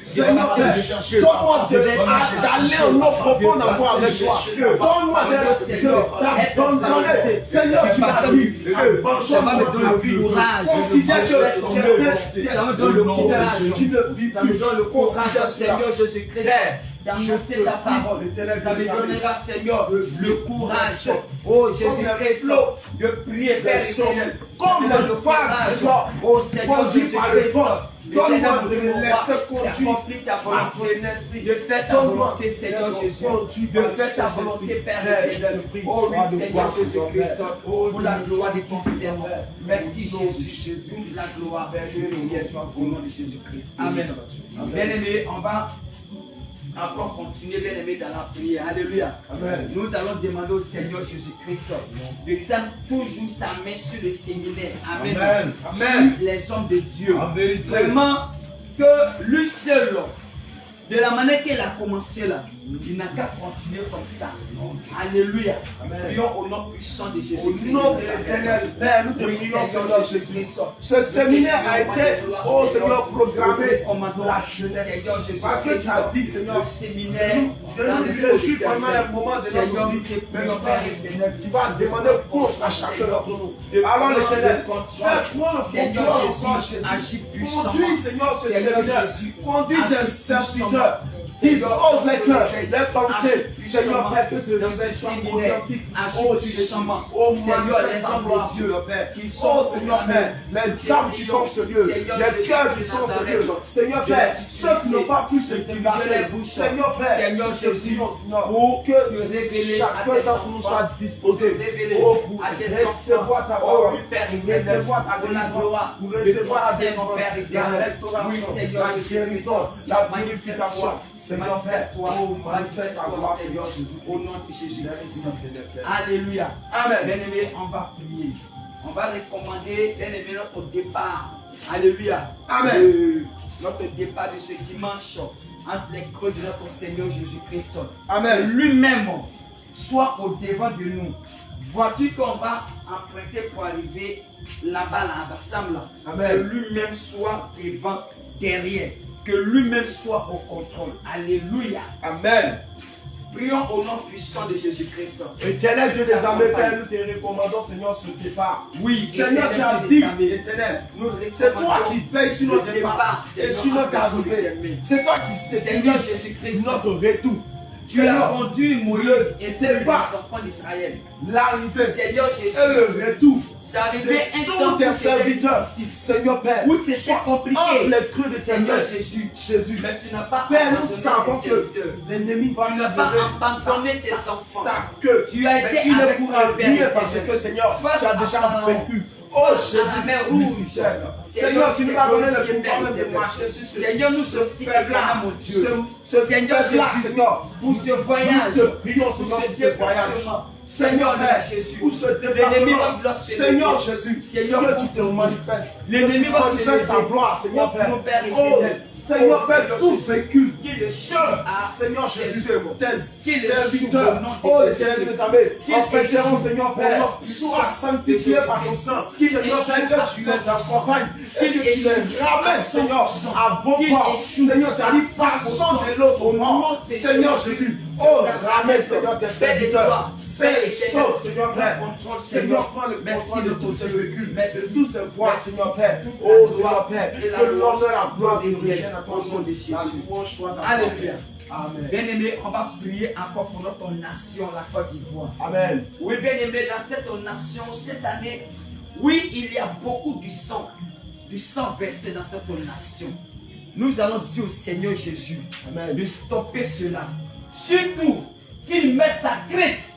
Seigneur Père, donne-moi d'aller en eau profonde encore avec toi. Donne-moi de Seigneur, tu m'as dit, ça va me donner le courage. Considère que ça me donne le courage. Tu ne vis Ça me plus. donne le courage, Seigneur Jésus-Christ, d'annoncer ta parole. Ça me donnera, Seigneur, le courage. Oh Jésus-Christ, de prier, Père éternel. Comme le phare, Seigneur, oh Seigneur conduit par le Jésus-Christ, vent. Donne-moi de me laisser conduire. Accomplis ta volonté, de faire ta volonté, Seigneur Jésus. De faire ta volonté, Père éternel. Oh oui, Seigneur Jésus-Christ, pour la gloire de ton Seigneur. Merci Jésus. Toute la gloire, au nom de Jésus-Christ. Amen. Bien-aimés, on va encore continuer, bien-aimés, dans la prière. Alléluia. Amen. Nous allons demander au Seigneur Jésus-Christ de tendre toujours sa main sur le séminaire. Amen. Amen. Sur les hommes de Dieu. En vérité. Vraiment, que lui seul, de la manière qu'il a commencé là, il n'a qu'à continuer comme ça. Alléluia. Prions au nom puissant de Jésus. Au nom de l'Éternel, Père, nous te prions, Seigneur Jésus. Ce séminaire a été, oh Seigneur, programmé la jeunesse. Parce que tu as dit, Seigneur, le séminaire, de nous réjouir pendant un moment de notre vie. Mais notre Père éternel, tu vas demander compte à chacun d'entre nous. Alors l'Éternel, Père, prends le Seigneur contrôle, Jésus, agis puissamment. conduis, Seigneur, ce Seigneur séminaire. Jésus, Conduis tes agis serviteurs. Dispose les cœurs, les pensées, Seigneur Père, que ce réveil soit authentique. Oh puissamment, oh Seigneur, les hommes de Dieu, Père, qui sont, Seigneur Père, les âmes qui sont sérieux, les cœurs qui sont sérieux, Seigneur Père, ceux qui n'ont pas pu se débarrasser, Seigneur Père, Seigneur Jésus, pour que chacun d'entre nous soit disposé, oh, pour recevoir ta parole, recevoir ta gloire, pour recevoir la restauration, la guérison, la magnification. Seigneur Père, manifeste ta gloire, Seigneur Jésus, au nom de Jésus-Christ. Alléluia. Amen. Bien-aimés, on va prier. On va recommander, bien-aimés, notre départ. Alléluia. Amen. Notre départ de ce dimanche entre les creux de notre Seigneur Jésus-Christ. Amen. Lui-même soit au devant de nous. Vois-tu qu'on va emprunter pour arriver là-bas, là, à Bassam, là. Amen. Que lui-même soit devant, derrière. Que lui-même soit au contrôle. Alléluia. Amen. Prions au nom puissant de Jésus-Christ. Éternel Dieu des armées, Père, nous te recommandons, Seigneur, ce départ. Oui, Seigneur, tu as dit, Éternel, c'est toi qui veilles sur notre départ et sur notre arrivée. C'est toi qui Seigneur sécurise Jésus-Christ, notre retour. tu as rendu Moïse et les enfants d'Israël. L'arrivée Seigneur Jésus, et le retour. c'est arrivé un Tous temps tes où c'était serviteurs, difficile, Seigneur Père, où c'était entre compliqué. les creux de Seigneur Seigneur Jésus, Jésus. mais tu n'as pas Père, nous abandonné savons tes que serviteurs. l'ennemi va Tu se n'as pas lever abandonné tes enfants. sa queue. Tu as Mais été il ne avec pourra le Père rien éternel. parce que Seigneur, Face tu as à déjà Pharaon, vaincu. Oh Jésus, à la mer rouge. Seigneur, tu nous as donné le Seigneur, pouvoir même de Seigneur, marcher sur ce Seigneur, nous aussi, faible-là, mon Dieu. ce Seigneur faible-là, Jésus, Seigneur, pour ce voyage, nous te prions, pour Seigneur, ce pour ce voyage. déplacement. Seigneur Père, Jésus. pour ce L'ennemi déplacement, va vouloir se Seigneur lever. Jésus, Seigneur, que tu te manifestes. l'ennemi va se manifeste ta lever. gloire, Seigneur Contre Père. mon Père Oh, éternel. Seigneur Oh, Père, Seigneur tout Jésus. véhicule Qu'il le que, à Seigneur Jésus, tes Qu'il le serviteurs, au nom de oh Jésus Seigneur Christ. des armées, Qu'il empêcheront, échoue Seigneur au Père, nom qu'ils de soient Jésus sanctifiés Christ. par ton sang, Qu'il Seigneur échoue Père, à que tu les 100%. accompagnes, et Qu'il que tu les échoue ramènes, à Seigneur, 100%. à bon Qu'il port. échoue Seigneur, tu as dit, à passons 100%. de l'autre Au mort. nom de Seigneur Jésus. Jésus, oh, ramène, Seigneur, tes Fais des serviteurs. gloires. C'est Fais des choses, Seigneur Père. contrôle, Seigneur, prends le Merci contrôle de de tous ton ces Seigneur. véhicules, Merci. de tous ces voies, Merci. Seigneur Père. Toute Oh, la Seigneur gloire Père, et la que l'honneur louange et la gloire te glorifient reviennent à au ton nom nom. de Jésus. La louange soit dans Alléluia. Amen. Bien-aimé, on va prier encore pour notre nation, la Côte d'Ivoire. Amen. Oui, bien-aimé, dans cette nation, cette année, oui, il y a beaucoup du sang versé dans cette nation. Nous allons dire au Seigneur Jésus Amen. de stopper cela. Surtout, qu'il mette sa crête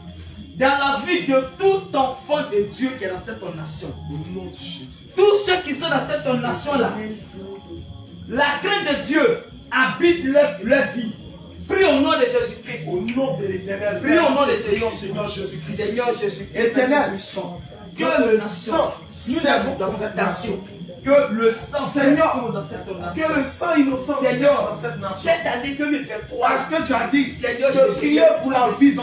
dans la vie de tout enfant de Dieu qui est dans cette nation. Au nom de Jésus. Tous ceux qui sont dans cette nation-là, la crainte de Dieu habite leur vie. Prie au nom de Jésus-Christ. Au nom de l'Éternel. Prie au nom de Jésus. Seigneur Jésus-Christ. Seigneur Jésus, Éternel, que le sang nous cesse avons dans cette cette nation. nation. Que le sang Seigneur, reste dans cette nation. Que le sang innocent cesse Seigneur, dans cette nation. cette année 2023, Parce que tu as dit, Seigneur de Jésus, prier pour la vie,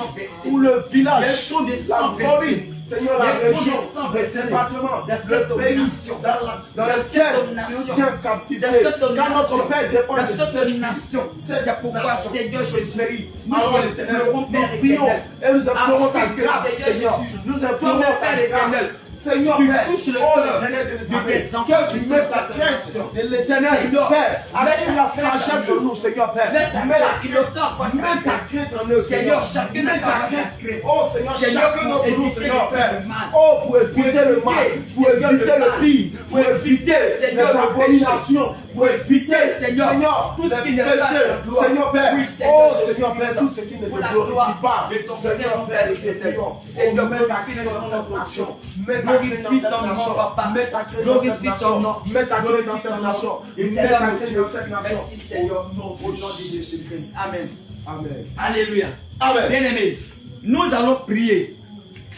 pour le village, il y a trop de la sang commune, versé. Seigneur, la Il y a trop de région, sang le versé département, dans le cette pays, nation. dans Dans lequel cette tu nation. nous tiens captivés. Dans cette Car nation. notre Père dépend Dans de cette nation. C'est pourquoi, Seigneur Jésus, nous alors l'Éternel, implorons, nous Père prions éternel, et nous implorons ta afin que, grâce, Seigneur Seigneur. Jésus, Nous toi, implorons mon ta Père grâce. éternel, Seigneur tu Père, touches le oh cœur l'Éternel de de Israël, tes enfants que tu qui mettes sont ta dans crainte nation. de l'Éternel, Seigneur, Père, attire mets la ta crainte sagesse en sur eux. nous, Seigneur Père. Mets ta Mets la crainte, crainte, mets ta crainte en eux, Seigneur, chacun mets n'a ta pas crainte. ta crainte. Oh Seigneur, Seigneur, chacun pour d'entre nous, éviter Seigneur le Père. mal. Oh, pour éviter le mal, pour Seigneur, éviter le le mal. pire, pour Pour éviter les Seigneur, le abominations, pour éviter, Seigneur, tout ce qui les n'est pas péchés, de la gloire. Seigneur Père. Oui, Seigneur, Oh Jésus Seigneur Père, Christ. tout ce qui ne te Pour la glorifie gloire pas. de ton Seigneur Saint-Nom, Père, Père je te éternel. prie. Seigneur, Mets ta glorifie crainte ton dans nom, cette ton nation. nom. Mets ta Glorifie crainte dans cette ton nom, nation. Papa. Mets ta crainte dans Glorifie cette ton nation. nom. Mets ta crainte dans Glorifie cette ton nation. nom. Mets ta crainte dans Dieu. cette nation. Merci Seigneur, au nom de Jésus-Christ. Amen. Amen. Alléluia. Amen. Bien-aimés, nous allons prier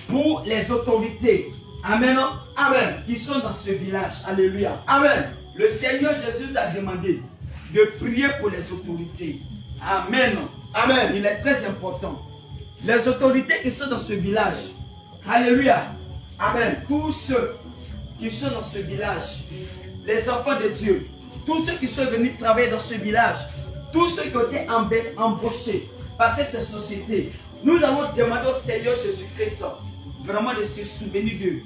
pour les autorités. Amen. Amen. Qui sont dans ce village. Alléluia. Amen. Le Seigneur Jésus nous a demandé de prier pour les autorités. Amen. Amen. Il est très important. Les autorités qui sont dans ce village. Alléluia. Amen. Tous ceux qui sont dans ce village, les enfants de Dieu, tous ceux qui sont venus travailler dans ce village, tous ceux qui ont été embauchés par cette société, nous allons demander au Seigneur Jésus-Christ vraiment de se souvenir d'eux,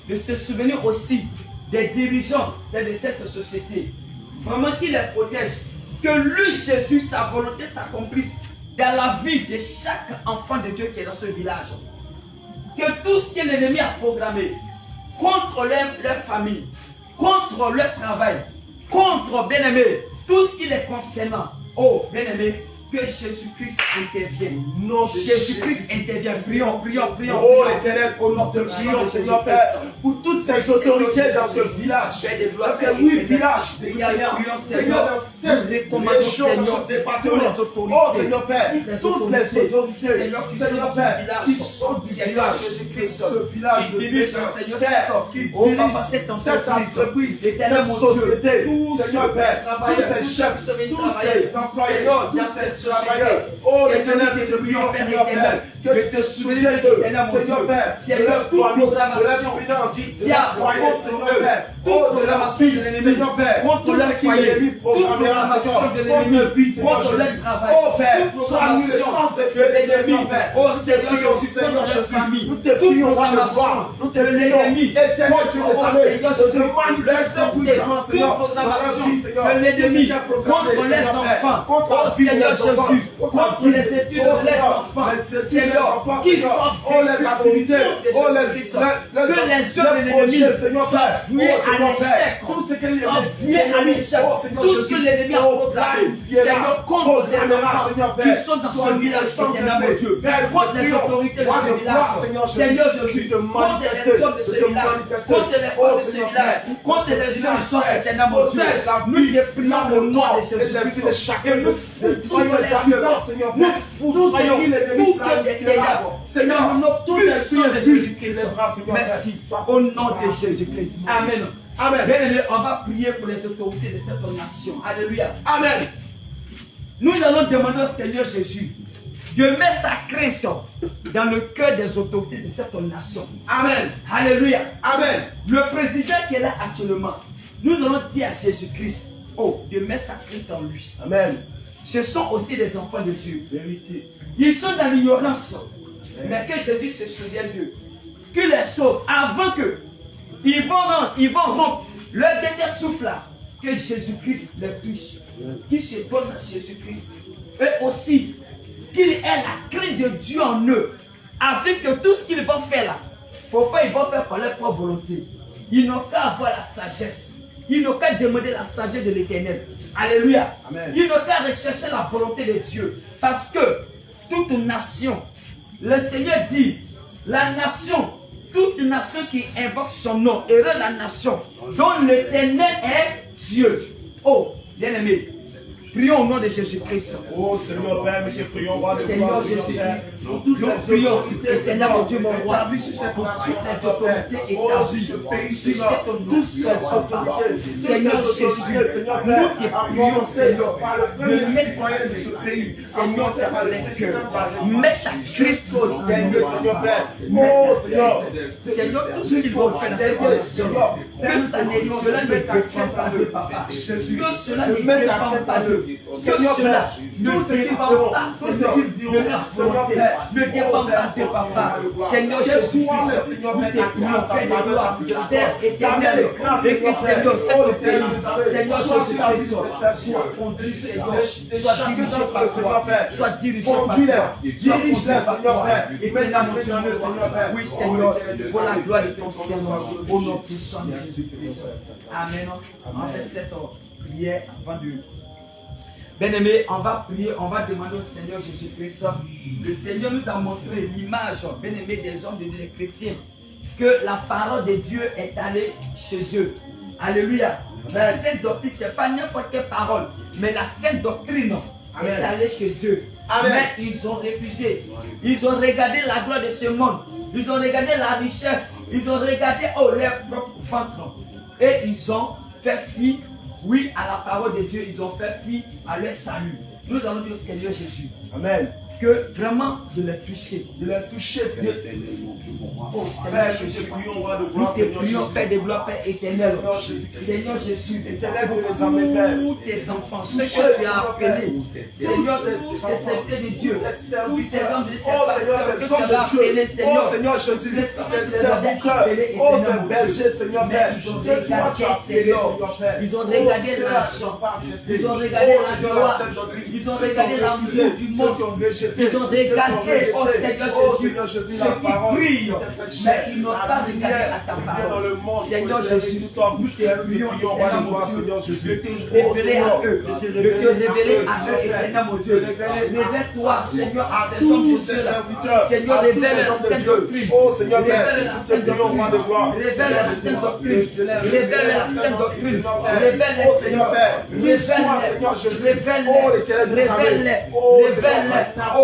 de se souvenir aussi des dirigeants de cette société, vraiment qu'il les protège, que lui, Jésus, sa volonté s'accomplisse dans la vie de chaque enfant de Dieu qui est dans ce village. Que tout ce que l'ennemi a programmé contre leur famille, contre leur travail, contre, bien-aimé, tout ce qui les concernant, oh, bien-aimé, que Jésus-Christ intervienne. Non, Jésus-Christ intervient. Prions, prions, prions. Oh prions. l'Éternel, au nom de Prions, Dieu, Seigneur Père, pour toutes ces autorités dans ce village, dans ces 8 villages, Seigneur, dans cette région, dans ce département, oh Seigneur Père, toutes les autorités, Seigneur Père, qui sont du village, ce village de Dieu, Père, qui dirige cette entreprise, cette société, Seigneur Père, tous ces chefs, tous ces employés, tous ces travailleurs, oh l'Éternel, nous te prions, Seigneur Père, que tu te souviennes d'eux, Seigneur Père, de leur famille, de leur finance, de leur foyer, Seigneur Père, toute la vie, Seigneur Père, contre leur foyer, programmera, Seigneur, contre leur vie, contre leur travail, oh Père, sois-nous le sang de l'ennemi, Père, oh Seigneur Jésus, Seigneur Jésus, nous te prions dans le voir, nous te prions, éternel, tu le savais, de te manifester puissamment, Seigneur, dans leur vie, Seigneur, de l'ennemi contre les enfants, oh Seigneur Jésus, contre les études des enfants, Seigneur, qui sont oh les activités, oh les que les œuvres de l'ennemi soient vouées à l'échec, tout ce que soient vouées à l'échec, tout ce que l'ennemi a programmé, Seigneur, contre des enfants qui sont dans ce village éternel, Dieu, contre les autorités de ce village, Seigneur Jésus, contre les hommes de ce village, contre les femmes de ce village, contre les gens éternels, Dieu, nous te prions au nom de Jésus-Christ et nous foudroyons les œuvres, nous Tout ce foudroyons qui les toutes délivre, les ténèbres. Seigneur, Dans le nom tout puissant de esprit Jésus-Christ. délivra, Seigneur. Merci. Au nom de Jésus-Christ. Amen. Amen. Bien-aimés, on va prier pour les autorités de cette nation. Alléluia. Amen. Nous allons demander au Seigneur Jésus de mettre sa crainte dans le cœur des autorités de cette nation. Amen. Alléluia. Amen. Le président qui est là actuellement, nous allons dire à Jésus-Christ, oh, de mettre sa crainte en lui. Amen. Ce sont aussi des enfants de Dieu. Vérité. Ils sont dans l'ignorance, mais que Jésus se souvienne d'eux, qu'il les sauve avant que ils vont rompre leur dernier souffle là, que Jésus-Christ les touche, qu'ils se donnent à Jésus-Christ, et aussi qu'il ait la crainte de Dieu en eux, avec que tout ce qu'ils vont faire là, pourquoi ils vont faire par leur propre volonté. Ils n'ont qu'à avoir la sagesse, ils n'ont qu'à demander la sagesse de l'Éternel. Alléluia. Amen. Ils n'ont qu'à rechercher la volonté de Dieu, parce que toute nation, le Seigneur dit, la nation, toute nation qui invoque son nom, heureux la nation dont l'Éternel est Dieu. Oh, bien-aimé, prions au nom de Jésus-Christ. Oh Seigneur Père, nous te prions, roi de Seigneur gloire, Jésus-Christ, pour nous toutes les prions, autorités, Seigneur mon Dieu, mon roi, établies sur cette pour nation, toutes les Seigneur Père. autorités Oh, établies sur ce pays, sur Seigneur, cette toutes nation, ces autorités, Seigneur Jésus, Seigneur nous Père, te prions, prions, Seigneur, par le de premier mettre citoyen de ce pays, Seigneur, par par le les président cœurs, de la République, mets ta Christ au dernier, Seigneur Père. Oh Seigneur, Seigneur, tout ce qu'ils vont faire dans cette nation, que ça cela ne dépend pas de papa, que cela ne dépend pas de, que cela ne dépend pas, Seigneur, de la volonté, ne dépend pas de papa. Seigneur Jésus-Christ, nous te prions, Père de gloire, Père éternel, et que Seigneur, cette pays, Seigneur Jésus-Christ, soit conduit, Seigneur, soit dirigé par toi, soit dirigé par toi, dirige-les, Seigneur Père, et mets la main dans eux, Seigneur Père. Oui, Seigneur, pour la gloire de ton Seigneur, au nom puissant de Jésus-Christ. Amen. On fait cette prière avant de. Bien-aimé, on va prier, on va demander au Seigneur Jésus-Christ. Le Seigneur nous a montré l'image, bien-aimé, des hommes des chrétiens, que la parole de Dieu est allée chez eux. Alléluia. La sainte doctrine, ce n'est pas n'importe quelle parole, mais la sainte doctrine est allée chez eux. Amen. Mais ils ont réfugié. Ils ont regardé la gloire de ce monde. Ils ont regardé la richesse. Ils ont regardé leur propre ventre. Et ils ont fait fi, oui, à la parole de Dieu. Ils ont fait fi à leur salut. Nous allons dire au Seigneur Jésus. Amen. Que vraiment de les toucher. De les toucher, Père. Oh Seigneur Père, Jésus. nous te prions, roi de Nous gloire, te Seigneur prions, Jésus. Père de gloire, Père éternel. Seigneur Jésus, Éternel, pour les amener, Père. tous tes enfants, ceux que tu as appelés, Seigneur, tous ces serviteurs de Dieu, tous ces hommes de Oh Seigneur, que ces tu hommes as de appelés, Dieu. Seigneur. Oh Seigneur Jésus, tes Ces serviteurs. Oh ces bergers, Seigneur Père. Ils ont Que toi tu regardé, as appelé, Seigneur. Seigneur Père. Ils ont regardé l'argent. Ils ont regardé la gloire. Ils ont regardé l'amour du monde. Ils ont regardé, oh Seigneur Jésus, ceux qui prient, mais ils n'ont pas regardé à ta parole. Seigneur Jésus, nous te prions, éternel mon Dieu, de te révéler à eux, de te révéler à eux, éternel mon Dieu. Révèle-toi, Seigneur, à ces hommes de Dieu. Seigneur, révèle la sainte doctrine. Oh Seigneur Père, Révèle la sainte doctrine. Révèle la sainte doctrine. Révèle la sainte doctrine. Révèle oh Seigneur Père, révèle-les. Oh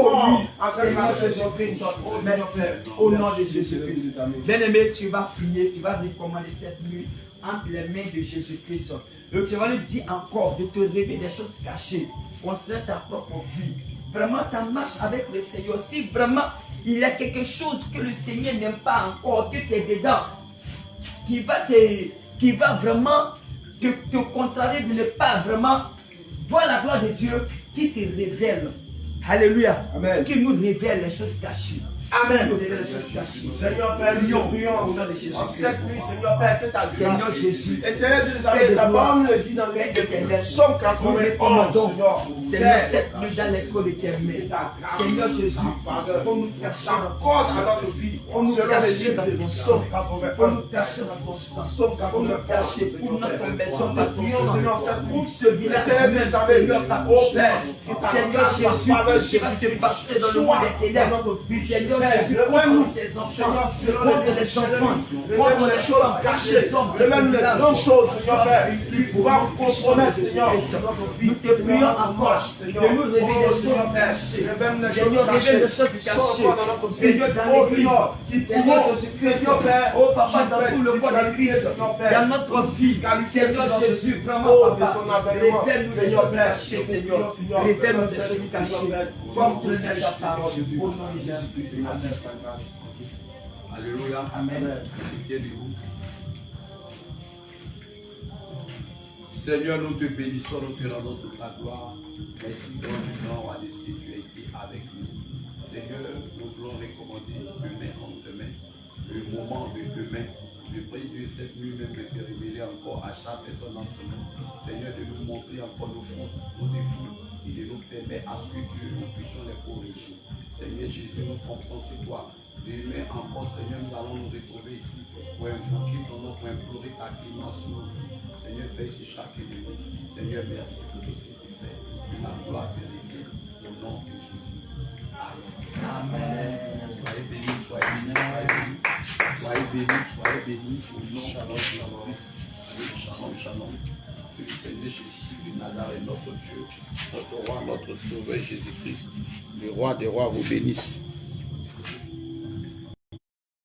oui, Seigneur Jésus-Christ. Merci au nom de Jésus-Christ. Bien-aimé, tu vas prier, tu vas recommander cette nuit entre les mains de Jésus-Christ. Et tu vas lui dire encore de te révéler des choses cachées concernant ta propre vie. Vraiment, ta marche avec le Seigneur. Si vraiment il y a quelque chose que le Seigneur n'aime pas encore, que tu es dedans, qui va vraiment te contrarier de ne pas vraiment voir la gloire de Dieu, qui te révèle. Alléluia. Amen. Qui nous révèle les choses cachées. Amen. Nous révèle les choses cachées. Seigneur Père, nous prions au nom de Jésus. cette nuit, Seigneur Père, que ta grâce. Seigneur Jésus. Éternel Dieu des armées, ta parole le dit dans le livre de Somme 91, Seigneur, cette nuit dans l'école éternelle. Seigneur Jésus, faut nous cacher à notre vie. faut nous Selon cacher les livres dans de ton Somme sang. 81. Faut nous cacher dans ton sang. Faut nous cacher pour notre maison, dans ton Seigneur, sang. cette Pour nuit, ce village, Éternel des armées, Seigneur, ta oh puissance. Père, Seigneur Jésus, ce qui va se passer dans le monde des ténèbres. Seigneur Jésus, contre tes enfants, contre les enfants, contre les choses cachées, même les grandes choses, Seigneur Père, qui pourra compromettre, Seigneur. Nous te prions encore de nous révéler des choses cachées. Seigneur, révèle des choses cachées. Seigneur, dans l'église, Seigneur Jésus-Christ, oh Papa, dans tout le corps de Christ, dans notre vie, Seigneur Jésus, vraiment, Papa, révèle-nous des choses cachées, Seigneur. Révèle-nous des choses cachées. Comme tu le dis ta parole, au nom de Jésus. Alléluia. Amen. Seigneur, nous te bénissons, nous te rendons toute la gloire. Merci dans du temps, roi de ce que tu as été avec nous. Seigneur, nous voulons recommander demain en demain, le moment de demain. Je prie Dieu cette nuit même de te révéler encore à chaque personne d'entre nous. Seigneur, de nous montrer encore nos fautes, nos défauts, et de nous permettre à ce que Dieu nous puissions les corriger. Seigneur Jésus, nous comptons sur toi. Demain encore, Seigneur, nous allons nous retrouver ici pour invoquer ton nom, pour implorer ta clémence sur nous. Seigneur, veille sur chacun de nous. Seigneur, merci pour tout ce que tu fais. Que la gloire vérifiée au nom de Jésus. Amen. Soyez bénis, soyez bénis, soyez bénis. Soyez bénis, soyez bénis. Au nom de Jésus. Shalom, shalom. Que le Seigneur Jésus de Nazareth, notre Dieu, notre roi, notre sauveur Jésus-Christ, le roi des rois vous bénisse.